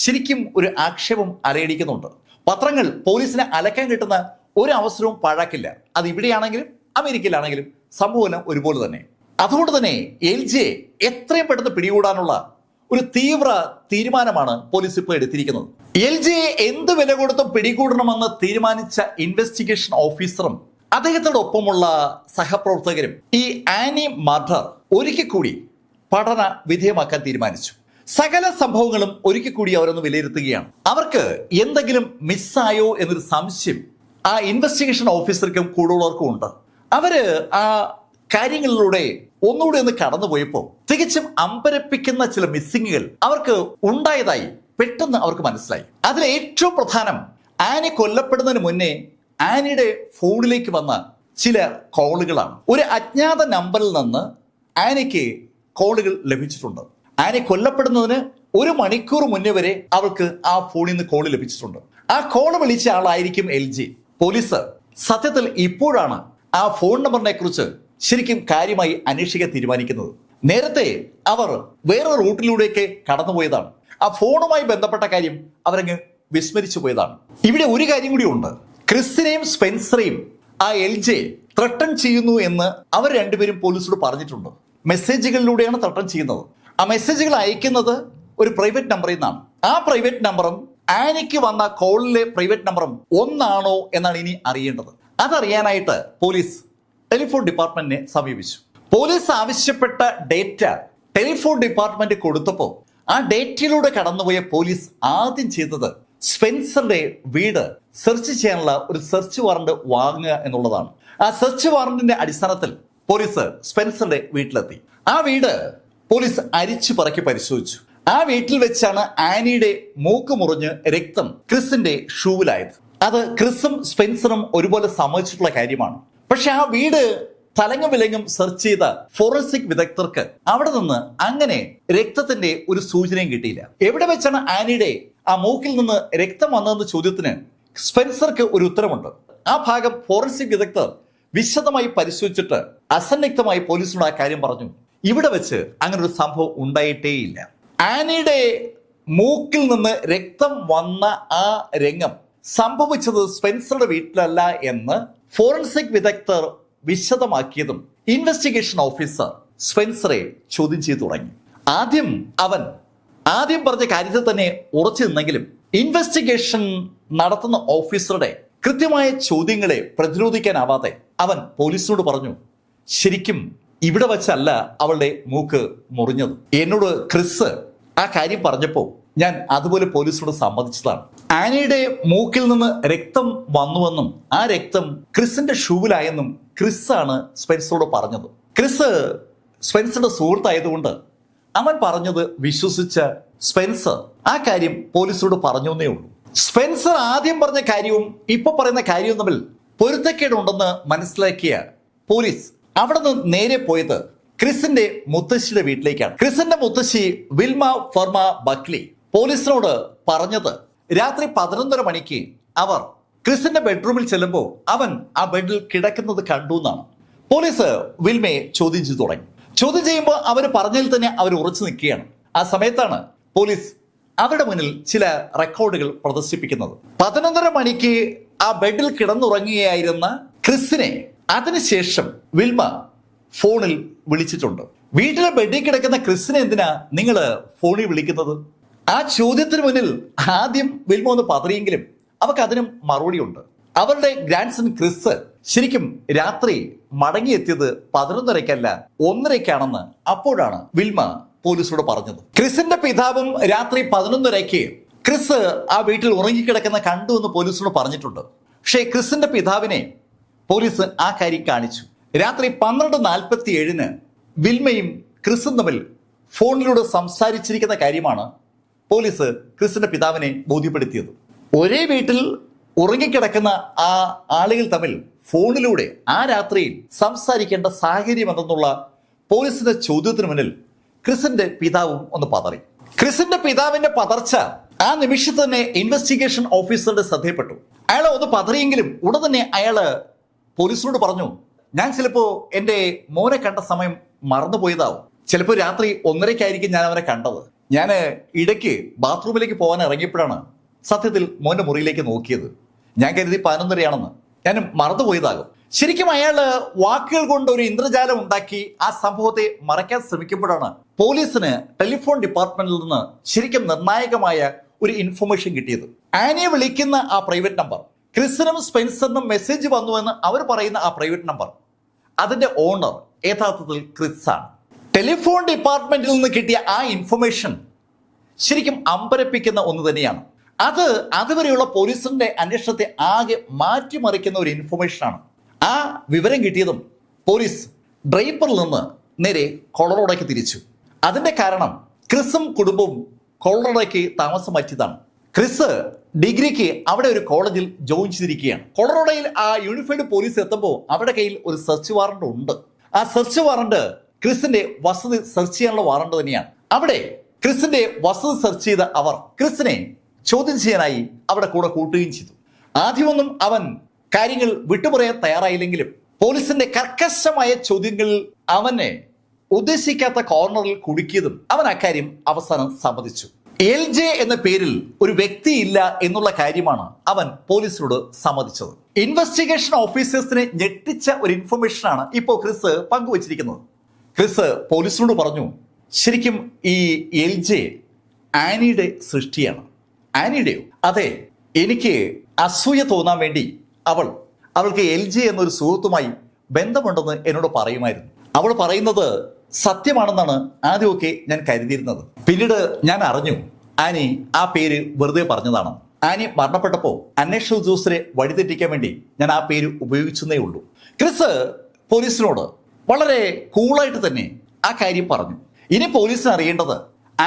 ശരിക്കും ഒരു ആക്ഷേപം അലയടിക്കുന്നുണ്ട്. പത്രങ്ങൾ പോലീസിനെ അലക്കാൻ കിട്ടുന്ന ഒരു അവസരവും പാഴാക്കില്ല. അത് ഇവിടെയാണെങ്കിലും അമേരിക്കയിലാണെങ്കിലും സംഭവം ഒരുപോലെ തന്നെ. അതുകൊണ്ട് തന്നെ LJ എത്രയും പെട്ടെന്ന് പിടികൂടാനുള്ള ഒരു തീവ്ര തീരുമാനമാണ് പോലീസ് ഇപ്പോൾ എടുത്തിരിക്കുന്നത്. LJ എന്ത് വില കൊടുത്തും പിടികൂടണമെന്ന് തീരുമാനിച്ച ഇൻവെസ്റ്റിഗേഷൻ ഓഫീസറും അദ്ദേഹത്തോടൊപ്പമുള്ള സഹപ്രവർത്തകരും ഈ ആനി മർഡർ ഒരിക്കൽ കൂടി പഠന വിധേയമാക്കാൻ തീരുമാനിച്ചു. സകല സംഭവങ്ങളും ഒരിക്കൽ കൂടി അവരൊന്ന് വിലയിരുത്തുകയാണ്. അവർക്ക് എന്തെങ്കിലും മിസ്സായോ എന്നൊരു സംശയം ആ ഇൻവെസ്റ്റിഗേഷൻ ഓഫീസർക്കും കൂടുതലുള്ളവർക്കും ഉണ്ട്. അവര് ആ കാര്യങ്ങളിലൂടെ ഒന്നുകൂടി ഒന്ന് കടന്നുപോയപ്പോൾ തികച്ചും അമ്പരപ്പിക്കുന്ന ചില മിസ്സിങ്ങുകൾ അവർക്ക് ഉണ്ടായതായി പെട്ടെന്ന് അവർക്ക് മനസ്സിലായി. അതിൽ ഏറ്റവും പ്രധാനം ആനി കൊല്ലപ്പെടുന്നതിന് മുന്നേ ആനിയുടെ ഫോണിലേക്ക് വന്ന ചില കോളുകളാണ്. ഒരു അജ്ഞാത നമ്പറിൽ നിന്ന് ആനിക്ക് കോളുകൾ ലഭിച്ചിട്ടുണ്ട്. ആനി കൊല്ലപ്പെടുന്നതിന് 1 മണിക്കൂർ മുന്നേ വരെ അവൾക്ക് ആ ഫോണിൽ നിന്ന് കോള് ലഭിച്ചിട്ടുണ്ട്. ആ കോള് വിളിച്ച ആളായിരിക്കും LJ. പോലീസ് സത്യത്തിൽ ഇപ്പോഴാണ് ആ ഫോൺ നമ്പറിനെ കുറിച്ച് ശരിക്കും കാര്യമായി അന്വേഷിക്കാൻ തീരുമാനിക്കുന്നത്. നേരത്തെ അവർ വേറെ റൂട്ടിലൂടെയൊക്കെ കടന്നുപോയതാണ്. ആ ഫോണുമായി ബന്ധപ്പെട്ട കാര്യം അവരങ്ങ് വിസ്മരിച്ചു പോയതാണ്. ഇവിടെ ഒരു കാര്യം കൂടി ഉണ്ട്. ക്രിസിനെയും സ്പെൻസറെയും ആ LJ ത്രട്ടൺ ചെയ്യുന്നു എന്ന് അവർ രണ്ടുപേരും പോലീസിനോട് പറഞ്ഞിട്ടുണ്ട്. മെസ്സേജുകളിലൂടെയാണ് ത്രട്ടൺ ചെയ്യുന്നത്. ആ മെസ്സേജുകൾ അയക്കുന്നത് ഒരു പ്രൈവറ്റ് നമ്പറിൽ നിന്നാണ്. ആ പ്രൈവറ്റ് നമ്പറും ആനിക്ക് വന്ന കോളിലെ പ്രൈവറ്റ് നമ്പറും ഒന്നാണോ എന്നാണ് ഇനി അറിയേണ്ടത്. അതറിയാനായിട്ട് പോലീസ് ടെലിഫോൺ ഡിപ്പാർട്ട്മെന്റിനെ സമീപിച്ചു. പോലീസ് ആവശ്യപ്പെട്ട ഡേറ്റ ടെലിഫോൺ ഡിപ്പാർട്ട്മെന്റ് കൊടുത്തപ്പോൾ ആ ഡേറ്റയിലൂടെ കടന്നുപോയ പോലീസ് ആദ്യം ചെയ്തത് സ്പെൻസറുടെ വീട് സെർച്ച് ചെയ്യാനുള്ള ഒരു സെർച്ച് വാറണ്ട് വാങ്ങുക എന്നുള്ളതാണ്. ആ സെർച്ച് വാറണ്ടിന്റെ അടിസ്ഥാനത്തിൽ പോലീസ് സ്പെൻസറുടെ വീട്ടിലെത്തി. ആ വീട് പോലീസ് അരിച്ചു പറക്കി പരിശോധിച്ചു. ആ വീട്ടിൽ വെച്ചാണ് ആനിയുടെ മൂക്ക് മുറിഞ്ഞ് രക്തം ക്രിസിന്റെ ഷൂവിലായത്. അത് ക്രിസും സ്പെൻസറും ഒരുപോലെ സമ്മതിച്ചിട്ടുള്ള കാര്യമാണ്. പക്ഷെ ആ വീട് തലങ്ങും വിലങ്ങും സെർച്ച് ചെയ്ത ഫോറൻസിക് വിദഗ്ധർക്ക് അവിടെ നിന്ന് അങ്ങനെ രക്തത്തിന്റെ ഒരു സൂചനയും കിട്ടിയില്ല. എവിടെ വെച്ചാണ് ആനിയുടെ ആ മൂക്കിൽ നിന്ന് രക്തം വന്നതെന്ന ചോദ്യത്തിന് സ്പെൻസർക്ക് ഒരു ഉത്തരമുണ്ട്. ആ ഭാഗം ഫോറൻസിക് വിദഗ്ധർ വിശദമായി പരിശോധിച്ചിട്ട് അസന്നിഗ്ധമായി പോലീസിനോട് ആ കാര്യം പറഞ്ഞു. ഇവിടെ വെച്ച് അങ്ങനെ ഒരു സംഭവം ഉണ്ടായിട്ടേയില്ല. ആനിയുടെ മൂക്കിൽ നിന്ന് രക്തം വന്ന ആ രംഗം സംഭവിച്ചത് സ്പെൻസറുടെ വീട്ടിലല്ല എന്ന് ഫോറൻസിക് വിദഗ്ധർ വിശദമാക്കിയതും ഇൻവെസ്റ്റിഗേഷൻ ഓഫീസർ സ്പെൻസറെ ചോദ്യം ചെയ്തു തുടങ്ങി. ആദ്യം പറഞ്ഞ കാര്യത്തിൽ തന്നെ ഉറച്ചു നിന്നെങ്കിലും ഇൻവെസ്റ്റിഗേഷൻ നടത്തുന്ന ഓഫീസറുടെ കൃത്യമായ ചോദ്യങ്ങളെ പ്രതിരോധിക്കാനാവാതെ അവൻ പോലീസിനോട് പറഞ്ഞു, ശരിക്കും ഇവിടെ വച്ചല്ല അവളുടെ മൂക്ക് മുറിഞ്ഞത്. എന്നോട് ക്രിസ് ആ കാര്യം പറഞ്ഞപ്പോൾ ഞാൻ അതുപോലെ പോലീസിനോട് സമ്മതിച്ചതാണ്. ആനിയുടെ മൂക്കിൽ നിന്ന് രക്തം വന്നുവെന്നും ആ രക്തം ക്രിസിന്റെ ഷൂവിലായെന്നും ക്രിസ് ആണ് സ്പെൻസറോട് പറഞ്ഞത്. ക്രിസ് സ്പെൻസറുടെ സുഹൃത്തായതുകൊണ്ട് അവൻ പറഞ്ഞത് വിശ്വസിച്ച സ്പെൻസർ ആ കാര്യം പോലീസിനോട് പറഞ്ഞു എന്നേ ഉള്ളൂ. സ്പെൻസർ ആദ്യം പറഞ്ഞ കാര്യവും ഇപ്പൊ പറയുന്ന കാര്യവും തമ്മിൽ പൊരുത്തക്കേടുണ്ടെന്ന് മനസ്സിലാക്കിയ പോലീസ് അവിടെ നിന്ന് നേരെ പോയത് ക്രിസിന്റെ മുത്തശ്ശിയുടെ വീട്ടിലേക്കാണ്. ക്രിസിന്റെ മുത്തശ്ശി വിൽമ ഫർമ ബക്ലി പോലീസിനോട് പറഞ്ഞത് രാത്രി 11:30 മണിക്ക് അവർ ക്രിസിന്റെ ബെഡ്റൂമിൽ ചെല്ലുമ്പോൾ അവൻ ആ ബെഡിൽ കിടക്കുന്നത് കണ്ടു എന്നാണ്. പോലീസ് വിൽമയെ ചോദ്യം ചെയ്തു തുടങ്ങി. ചോദ്യം ചെയ്യുമ്പോൾ അവർ പറഞ്ഞതിൽ തന്നെ അവർ ഉറച്ചു നിൽക്കുകയാണ്. ആ സമയത്താണ് പോലീസ് അവരുടെ മുന്നിൽ ചില റെക്കോർഡുകൾ പ്രദർശിപ്പിക്കുന്നത്. 11:30 മണിക്ക് ആ ബെഡിൽ കിടന്നുറങ്ങുകയായിരുന്ന ക്രിസിനെ അതിനുശേഷം വിൽമ ഫോണിൽ വിളിച്ചിട്ടുണ്ട്. വീട്ടിലെ ബെഡിൽ കിടക്കുന്ന ക്രിസിനെ എന്തിനാ നിങ്ങൾ ഫോണിൽ വിളിക്കുന്നത്? ആ ചോദ്യത്തിന് മുന്നിൽ ആദ്യം വിൽമ ഒന്ന് പതറിയെങ്കിലും അവർക്ക് അതിനും മറുപടിയുണ്ട്. അവരുടെ ഗ്രാൻഡ്സൺ ക്രിസ് ശരിക്കും രാത്രി മടങ്ങിയെത്തിയത് 11:30-ക്കല്ല 1:30-ക്കാണെന്ന് അപ്പോഴാണ് വിൽമ പോലീസിനോട് പറഞ്ഞത്. ക്രിസിന്റെ പിതാവും രാത്രി 11:30-ക്ക് ക്രിസ് ആ വീട്ടിൽ ഉറങ്ങിക്കിടക്കുന്ന കണ്ടു എന്ന് പോലീസിനോട് പറഞ്ഞിട്ടുണ്ട്. പക്ഷേ ക്രിസിന്റെ പിതാവിനെ പോലീസ് ആ കാര്യം കാണിച്ചു. രാത്രി 12:47-ന് വിൽമയും ക്രിസും തമ്മിൽ ഫോണിലൂടെ സംസാരിച്ചിരിക്കുന്ന കാര്യമാണ് പോലീസ് ക്രിസിന്റെ പിതാവിനെ ബോധ്യപ്പെടുത്തിയത്. ഒരേ വീട്ടിൽ ഉറങ്ങിക്കിടക്കുന്ന ആ ആളുകൾ തമ്മിൽ ഫോണിലൂടെ ആ രാത്രിയിൽ സംസാരിക്കേണ്ട സാഹചര്യം എന്തെന്നുള്ള പോലീസിന്റെ ചോദ്യത്തിന് മുന്നിൽ ക്രിസിന്റെ പിതാവും ഒന്ന് പതറി. ക്രിസിന്റെ പിതാവിന്റെ പതർച്ച ആ നിമിഷത്ത് തന്നെ ഇൻവെസ്റ്റിഗേഷൻ ഓഫീസറുടെ ശ്രദ്ധയിൽപ്പെട്ടു. അയാൾ ഒന്ന് പതറിയെങ്കിലും ഉടൻ തന്നെ അയാള് പോലീസിനോട് പറഞ്ഞു, ഞാൻ ചിലപ്പോ എന്റെ മോനെ കണ്ട സമയം മറന്നുപോയതാവും. ചിലപ്പോൾ രാത്രി 1:30-ക്കായിരിക്കും ഞാൻ അവനെ കണ്ടത്. ഞാൻ ഇടയ്ക്ക് ബാത്റൂമിലേക്ക് പോകാൻ ഇറങ്ങിയപ്പോഴാണ് സത്യത്തിൽ മോന്റെ മുറിയിലേക്ക് നോക്കിയത്. ഞാൻ കരുതി 11:30-ആണെന്ന്. ഞാൻ മറന്നുപോയതാകും. ശരിക്കും അയാള് വാക്കുകൾ കൊണ്ട് ഒരു ഇന്ദ്രജാലം ഉണ്ടാക്കി ആ സംഭവത്തെ മറയ്ക്കാൻ ശ്രമിക്കുമ്പോഴാണ് പോലീസിന് ടെലിഫോൺ ഡിപ്പാർട്ട്മെന്റിൽ നിന്ന് ശരിക്കും നിർണായകമായ ഒരു ഇൻഫർമേഷൻ കിട്ടിയത്. ആനിയെ വിളിക്കുന്ന ആ പ്രൈവറ്റ് നമ്പർ, ക്രിസിനും സ്പെൻസറിനും മെസ്സേജ് വന്നുവെന്ന് അവർ പറയുന്ന ആ പ്രൈവറ്റ് നമ്പർ, അതിന്റെ ഓണർ യഥാർത്ഥത്തിൽ ക്രിസ് ആണ്. ടെലിഫോൺ ഡിപ്പാർട്ട്മെന്റിൽ നിന്ന് കിട്ടിയ ആ ഇൻഫർമേഷൻ ശരിക്കും അമ്പരപ്പിക്കുന്ന ഒന്ന് തന്നെയാണ്. അത് അതുവരെയുള്ള പോലീസിന്റെ അന്വേഷണത്തെ ആകെ മാറ്റിമറിക്കുന്ന ഒരു ഇൻഫർമേഷനാണ്. ആ വിവരം കിട്ടിയതും പോലീസ് ഡ്രൈപ്പറിൽ നിന്ന് നേരെ കൊളറോഡോയ്ക്ക് തിരിച്ചു. അതിന്റെ കാരണം ക്രിസും കുടുംബവും കൊളറോഡോയ്ക്ക് താമസം മാറ്റിയതാണ്. ക്രിസ് ഡിഗ്രിക്ക് അവിടെ ഒരു കോളേജിൽ ജോയിൻ ചെയ്തിരിക്കുകയാണ്. കൊളറോഡോയിൽ ആ യൂണിഫൈഡ് പോലീസ് എത്തുമ്പോൾ അവരുടെ കയ്യിൽ ഒരു സെർച്ച് വാറണ്ട് ഉണ്ട്. ആ സെർച്ച് വാറണ്ട് ക്രിസിന്റെ വസതി സെർച്ച് ചെയ്യാനുള്ള വാറണ്ട് തന്നെയാണ്. അവിടെ ക്രിസിന്റെ വസതി സെർച്ച് ചെയ്ത അവർ ക്രിസിനെ ചോദ്യം ചെയ്യാനായി അവിടെ കൂടെ കൂട്ടുകയും ചെയ്തു. ആദ്യമൊന്നും അവൻ കാര്യങ്ങൾ വിട്ടുപറയാൻ തയ്യാറായില്ലെങ്കിലും പോലീസിന്റെ കർക്കശമായ ചോദ്യങ്ങളിൽ അവനെ ഉദ്ദേശിക്കാത്ത കോർണറിൽ കുടുക്കിയതും അവൻ അക്കാര്യം അവസാനം സമ്മതിച്ചു. LJ എന്ന പേരിൽ ഒരു വ്യക്തിയില്ല എന്നുള്ള കാര്യമാണ് അവൻ പോലീസിനോട് സമ്മതിച്ചത്. ഇൻവെസ്റ്റിഗേഷൻ ഓഫീസേഴ്സിനെ ഞെട്ടിച്ച ഒരു ഇൻഫർമേഷനാണ് ഇപ്പോൾ ക്രിസ് പങ്കുവച്ചിരിക്കുന്നത്. ക്രിസ് പോലീസിനോട് പറഞ്ഞു, ശരിക്കും ഈ LJ ആനിയുടെ സൃഷ്ടിയാണ്. ആനിയുടെയോ? അതെ, എനിക്ക് അസൂയ തോന്നാൻ വേണ്ടി അവൾക്ക് LJ എന്നൊരു സുഹൃത്തുമായി ബന്ധമുണ്ടെന്ന് എന്നോട് പറയുമായിരുന്നു. അവൾ പറയുന്നത് സത്യമാണെന്നാണ് ആദ്യമൊക്കെ ഞാൻ കരുതിയിരുന്നത്. പിന്നീട് ഞാൻ അറിഞ്ഞു ആനി ആ പേര് വെറുതെ പറഞ്ഞതാണ്. ആനി മരണപ്പെട്ടപ്പോൾ അന്വേഷണ ഉദ്യോഗസ്ഥരെ വഴിതെറ്റിക്കാൻ വേണ്ടി ഞാൻ ആ പേര് ഉപയോഗിച്ചെന്നേ ഉള്ളൂ. ക്രിസ് പോലീസിനോട് വളരെ കൂളായിട്ട് തന്നെ ആ കാര്യം പറഞ്ഞു. ഇനി പോലീസിന് അറിയേണ്ടത്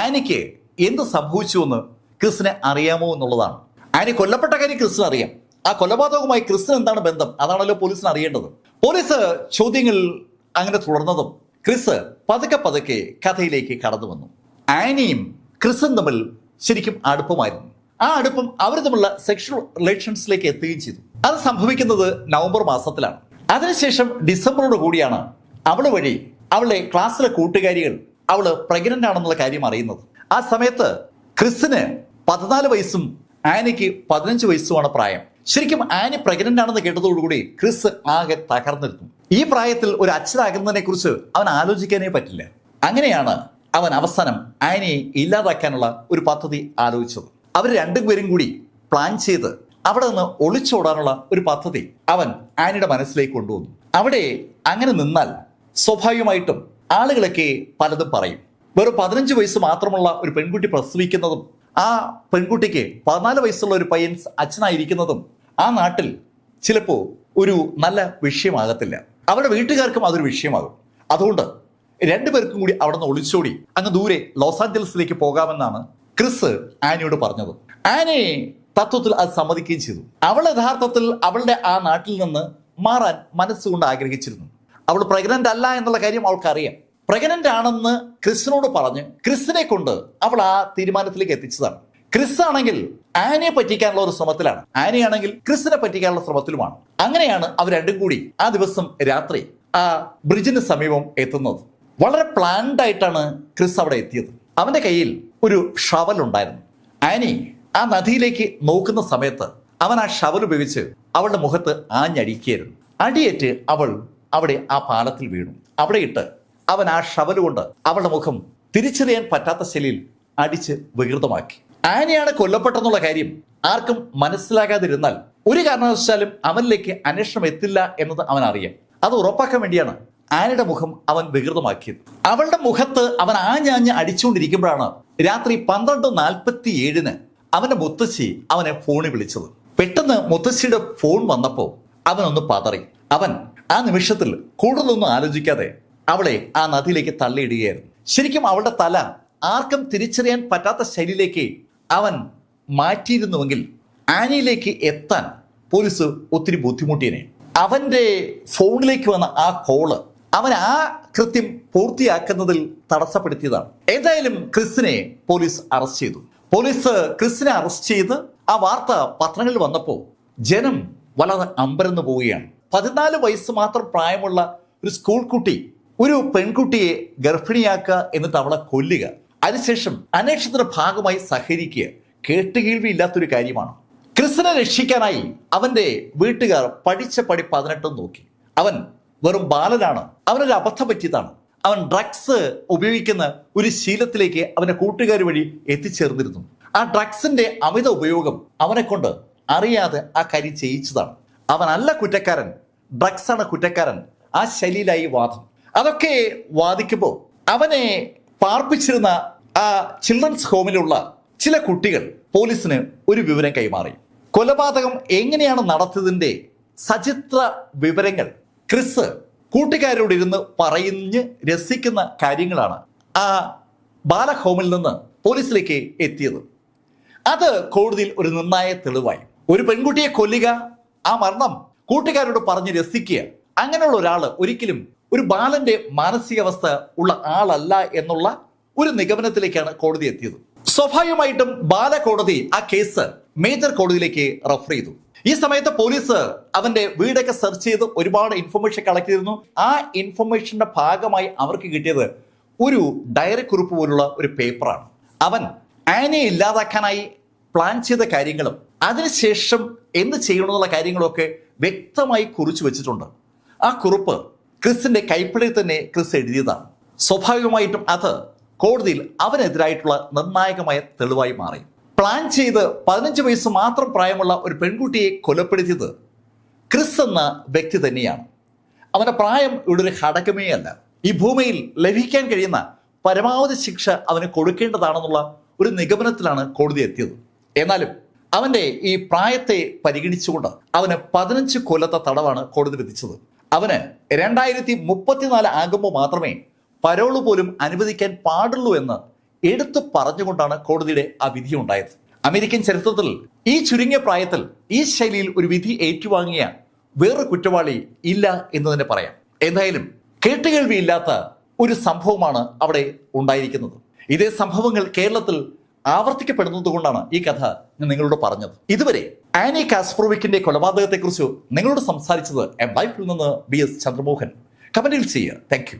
ആനിക്ക് എന്ത് സംഭവിച്ചുവെന്ന് ക്രിസിനെ അറിയാമോ എന്നുള്ളതാണ്. ആനി കൊല്ലപ്പെട്ട കാര്യം ക്രിസിന് അറിയാം. ആ കൊലപാതകവുമായി ക്രിസിന് എന്താണ് ബന്ധം, അതാണല്ലോ പോലീസിന് അറിയേണ്ടത്. പോലീസ് ചോദ്യങ്ങൾ അങ്ങനെ തുടർന്നതും ക്രിസ് പതുക്കെ കഥയിലേക്ക് കടന്നു വന്നു. ആനിയും ക്രിസും തമ്മിൽ ശരിക്കും അടുപ്പമായിരുന്നു. ആ അടുപ്പം അവർ തമ്മിലുള്ള സെക്ഷൽ റിലേഷൻസിലേക്ക് എത്തുകയും ചെയ്തു. അത് സംഭവിക്കുന്നത് നവംബർ മാസത്തിലാണ്. അതിനുശേഷം ഡിസംബറോട് കൂടിയാണ് അവള് വഴി അവളുടെ ക്ലാസ്സിലെ കൂട്ടുകാരികൾ അവള് പ്രഗ്നന്റ് ആണെന്നുള്ള കാര്യം അറിയുന്നത്. ആ സമയത്ത് ക്രിസിന് 14 വയസ്സും ആനിക്ക് 15 വയസ്സുമാണ് പ്രായം. ശരിക്കും ആനി പ്രഗ്നന്റ് ആണെന്ന് കേട്ടതോടുകൂടി ക്രിസ് ആകെ തകർന്നിരുന്നു. ഈ പ്രായത്തിൽ ഒരു അച്ഛനാകുന്നതിനെ കുറിച്ച് അവൻ ആലോചിക്കാനേ പറ്റില്ല. അങ്ങനെയാണ് അവൻ അവസാനം ആനിയെ ഇല്ലാതാക്കാനുള്ള ഒരു പദ്ധതി ആലോചിച്ചത്. അവർ രണ്ടുപേരും കൂടി പ്ലാൻ ചെയ്ത് അവിടെ നിന്ന് ഒളിച്ചോടാനുള്ള ഒരു പദ്ധതി അവൻ ആനിയുടെ മനസ്സിലേക്ക് കൊണ്ടുവന്നു. അവിടെ അങ്ങനെ നിന്നാൽ സ്വാഭാവികമായിട്ടും ആളുകളൊക്കെ പലതും പറയും. വെറും 15 വയസ്സ് മാത്രമുള്ള ഒരു പെൺകുട്ടി പ്രസവിക്കുന്നതും ആ പെൺകുട്ടിക്ക് 14 വയസ്സുള്ള ഒരു പയ്യൻ അച്ഛനായിരിക്കുന്നതും ആ നാട്ടിൽ ചിലപ്പോൾ ഒരു നല്ല വിഷയമാകത്തില്ല. അവരുടെ വീട്ടുകാർക്കും അതൊരു വിഷയമാകും. അതുകൊണ്ട് രണ്ടുപേർക്കും കൂടി അവിടെ നിന്ന് ഒളിച്ചോടി അങ്ങ് ദൂരെ ലോസ് ആഞ്ചലസിലേക്ക് പോകാമെന്നാണ് ക്രിസ് ആനിയോട് പറഞ്ഞത്. ആനി തത്വത്തിൽ അത് സമ്മതിക്കുകയും ചെയ്തു. അവൾ യഥാർത്ഥത്തിൽ അവളുടെ ആ നാട്ടിൽ നിന്ന് മാറാൻ മനസ്സുകൊണ്ട് ആഗ്രഹിച്ചിരുന്നു. അവൾ പ്രഗ്നന്റ് അല്ല എന്നുള്ള കാര്യം അവൾക്കറിയാം. പ്രഗ്നന്റ് ആണെന്ന് ക്രിസിനോട് പറഞ്ഞ് ക്രിസിനെ കൊണ്ട് അവൾ ആ തീരുമാനത്തിലേക്ക് എത്തിച്ചതാണ്. ക്രിസ് ആണെങ്കിൽ ആനിയെ പറ്റിക്കാനുള്ള ഒരു ശ്രമത്തിലാണ്, ആനിയാണെങ്കിൽ ക്രിസിനെ പറ്റിക്കാനുള്ള ശ്രമത്തിലുമാണ്. അങ്ങനെയാണ് അവർ രണ്ടും കൂടി ആ ദിവസം രാത്രി ആ ബ്രിഡ്ജിന് സമീപം എത്തുന്നത്. വളരെ പ്ലാൻഡ് ആയിട്ടാണ് ക്രിസ് അവിടെ എത്തിയത്. അവന്റെ കയ്യിൽ ഒരു ഷവൽ ഉണ്ടായിരുന്നു. ആനി ആ നദിയിലേക്ക് നോക്കുന്ന സമയത്ത് അവൻ ആ ഷവൽ ഉപയോഗിച്ച് അവളുടെ മുഖത്ത് ആഞ്ഞടിക്കുകയായിരുന്നു. അടിയേറ്റ് അവൾ അവിടെ ആ പാലത്തിൽ വീണു. അവിടെ ഇട്ട് അവൻ ആ ഷവൽ കൊണ്ട് അവളുടെ മുഖം തിരിച്ചറിയാൻ പറ്റാത്ത ശൈലിയിൽ അടിച്ച് വികൃതമാക്കി. ആനിയാണ് കൊല്ലപ്പെട്ടെന്നുള്ള കാര്യം ആർക്കും മനസ്സിലാകാതിരുന്നാൽ ഒരു കാരണവശാലും അവനിലേക്ക് അന്വേഷണം എത്തില്ല എന്നത് അവൻ അറിയാം. അത് ഉറപ്പാക്കാൻ വേണ്ടിയാണ് ആനിയുടെ മുഖം അവൻ വികൃതമാക്കിയത്. അവളുടെ മുഖത്ത് അവൻ ആഞ്ഞാഞ്ഞ് അടിച്ചുകൊണ്ടിരിക്കുമ്പോഴാണ് രാത്രി 12:47 അവന്റെ മുത്തശ്ശി അവനെ ഫോണിൽ വിളിച്ചത്. പെട്ടെന്ന് മുത്തശ്ശിയുടെ ഫോൺ വന്നപ്പോൾ അവനൊന്ന് പതറി. അവൻ ആ നിമിഷത്തിൽ കൂടുതലൊന്നും ആലോചിക്കാതെ അവളെ ആ നദിയിലേക്ക് തള്ളിയിടുകയായിരുന്നു. ശരിക്കും അവളുടെ തല ആർക്കും തിരിച്ചറിയാൻ പറ്റാത്ത ശൈലിയിലേക്ക് അവൻ മാറ്റിയിരുന്നുവെങ്കിൽ ആനിയിലേക്ക് എത്താൻ പോലീസ് ഒത്തിരി ബുദ്ധിമുട്ടിയനെ. അവന്റെ ഫോണിലേക്ക് വന്ന ആ കോള് അവൻ ആ കൃത്യം പൂർത്തിയാക്കുന്നതിൽ തടസ്സപ്പെടുത്തിയതാണ്. ഏതായാലും ക്രിസിനെ പോലീസ് അറസ്റ്റ് ചെയ്തു. പോലീസ് ക്രിസിനെ അറസ്റ്റ് ചെയ്ത് ആ വാർത്ത പത്രങ്ങളിൽ വന്നപ്പോൾ ജനം വളരെ അമ്പരന്ന് പോവുകയാണ്. 14 വയസ്സ് മാത്രം പ്രായമുള്ള ഒരു സ്കൂൾ കുട്ടി ഒരു പെൺകുട്ടിയെ ഗർഭിണിയാക്കുക, എന്നിട്ട് അവളെ കൊല്ലുക, അതിനുശേഷം അന്വേഷണത്തിന്റെ ഭാഗമായി സഹകരിക്കുക കേട്ടുകേൾവിയില്ലാത്തൊരു കാര്യമാണ്. ക്രിസിനെ രക്ഷിക്കാനായി അവന്റെ വീട്ടുകാർ പഠിച്ച പടി 18 നോക്കി. അവൻ വെറും ബാലനാണ്, അവനൊരു അബദ്ധം പറ്റിയതാണ്. അവൻ ഡ്രഗ്സ് ഉപയോഗിക്കുന്ന ഒരു ശീലത്തിലേക്ക് അവന്റെ കൂട്ടുകാർ വഴി എത്തിച്ചേർന്നിരുന്നു. ആ ഡ്രഗ്സിന്റെ അമിത ഉപയോഗം അവനെ കൊണ്ട് അറിയാതെ ആ കാര്യം ചെയ്യിച്ചതാണ്. അവനല്ല കുറ്റക്കാരൻ, ഡ്രഗ്സ് ആണ് കുറ്റക്കാരൻ. ആ ശൈലിയിലായി വാദം. അതൊക്കെ വാദിക്കുമ്പോൾ അവനെ പാർപ്പിച്ചിരുന്ന ആ ചിൽഡ്രൻസ് ഹോമിലുള്ള ചില കുട്ടികൾ പോലീസിന് ഒരു വിവരം കൈമാറി. കൊലപാതകം എങ്ങനെയാണ് നടത്തിയതിന്റെ സചിത്ര വിവരങ്ങൾ ക്രിസ് കൂട്ടുകാരോട് ഇരുന്ന് പറഞ്ഞ് രസിക്കുന്ന കാര്യങ്ങളാണ് ആ ബാലഹോമിൽ നിന്ന് പോലീസിലേക്ക് എത്തിയത്. അത് കോടതിയിൽ ഒരു നിർണായക തെളിവായി. ഒരു പെൺകുട്ടിയെ കൊല്ലുക, ആ മരണം കൂട്ടുകാരോട് പറഞ്ഞ് രസിക്കുക, അങ്ങനെയുള്ള ഒരാൾ ഒരിക്കലും ഒരു ബാലന്റെ മാനസികാവസ്ഥ ഉള്ള ആളല്ല എന്നുള്ള ഒരു നിഗമനത്തിലേക്കാണ് കോടതി എത്തിയത്. സ്വാഭാവികമായിട്ടും ബാല കോടതി ആ കേസ് മേജർ കോടതിയിലേക്ക് റഫർ ചെയ്തു. ഈ സമയത്ത് പോലീസ് അവന്റെ വീടൊക്കെ സെർച്ച് ചെയ്ത് ഒരുപാട് ഇൻഫർമേഷൻ കളക്ട് ചെയ്തിരുന്നു. ആ ഇൻഫർമേഷന്റെ ഭാഗമായി അവർക്ക് കിട്ടിയത് ഒരു ഡയറി കുറിപ്പ് പോലുള്ള ഒരു പേപ്പറാണ്. അവൻ ആനയെ ഇല്ലാതാക്കാനായി പ്ലാൻ ചെയ്ത കാര്യങ്ങളും അതിനുശേഷം എന്ത് ചെയ്യണമെന്നുള്ള കാര്യങ്ങളൊക്കെ വ്യക്തമായി കുറിച്ചു വെച്ചിട്ടുണ്ട്. ആ കുറിപ്പ് ക്രിസിന്റെ കൈപ്പിടിയിൽ തന്നെ ക്രിസ് എഴുതിയതാണ്. സ്വാഭാവികമായിട്ടും അത് കോടതിയിൽ അവനെതിരായിട്ടുള്ള നിർണായകമായ തെളിവായി മാറി. പ്ലാൻ ചെയ്ത് 15 വയസ്സ് മാത്രം പ്രായമുള്ള ഒരു പെൺകുട്ടിയെ കൊലപ്പെടുത്തിയത് ക്രിസ് എന്ന വ്യക്തി തന്നെയാണ്. അവന്റെ പ്രായം ഇവിടെ ഒരു ഘടകമേ അല്ല. ഈ ഭൂമിയിൽ ലഭിക്കാൻ കഴിയുന്ന പരമാവധി ശിക്ഷ അവന് കൊടുക്കേണ്ടതാണെന്നുള്ള ഒരു നിഗമനത്തിലാണ് കോടതി എത്തിയത്. എന്നാലും അവന്റെ ഈ പ്രായത്തെ പരിഗണിച്ചുകൊണ്ട് അവന് 15 കൊല്ലത്തെ തടവാണ് കോടതി വിധിച്ചത്. അവന് 2034 ആകുമ്പോൾ മാത്രമേ പരോള് പോലും അനുവദിക്കാൻ പാടുള്ളൂ എന്ന് എടുത്തു പറഞ്ഞുകൊണ്ടാണ് കോടതിയുടെ ആ വിധി ഉണ്ടായത്. അമേരിക്കൻ ചരിത്രത്തിൽ ഈ ചുരുങ്ങിയ പ്രായത്തിൽ ഈ ശൈലിയിൽ ഒരു വിധി ഏറ്റുവാങ്ങിയ വേറൊരു കുറ്റവാളി ഇല്ല എന്ന് തന്നെ പറയാം. എന്തായാലും കേട്ടുകേൾവിയില്ലാത്ത ഒരു സംഭവമാണ് അവിടെ ഉണ്ടായിരിക്കുന്നത്. ഇതേ സംഭവങ്ങൾ കേരളത്തിൽ ആവർത്തിക്കപ്പെടുന്നത് കൊണ്ടാണ് ഈ കഥ ഞാൻ നിങ്ങളോട് പറഞ്ഞത്. ഇതുവരെ ആനി കാസ്പ്രോവിക്കിന്റെ കൊലപാതകത്തെക്കുറിച്ച് നിങ്ങളോട് സംസാരിച്ചത് എം ലൈഫിൽ നിന്ന് BS ചന്ദ്രമോഹൻ. കമന്റിൽ ചെയ്യുക. Thank you.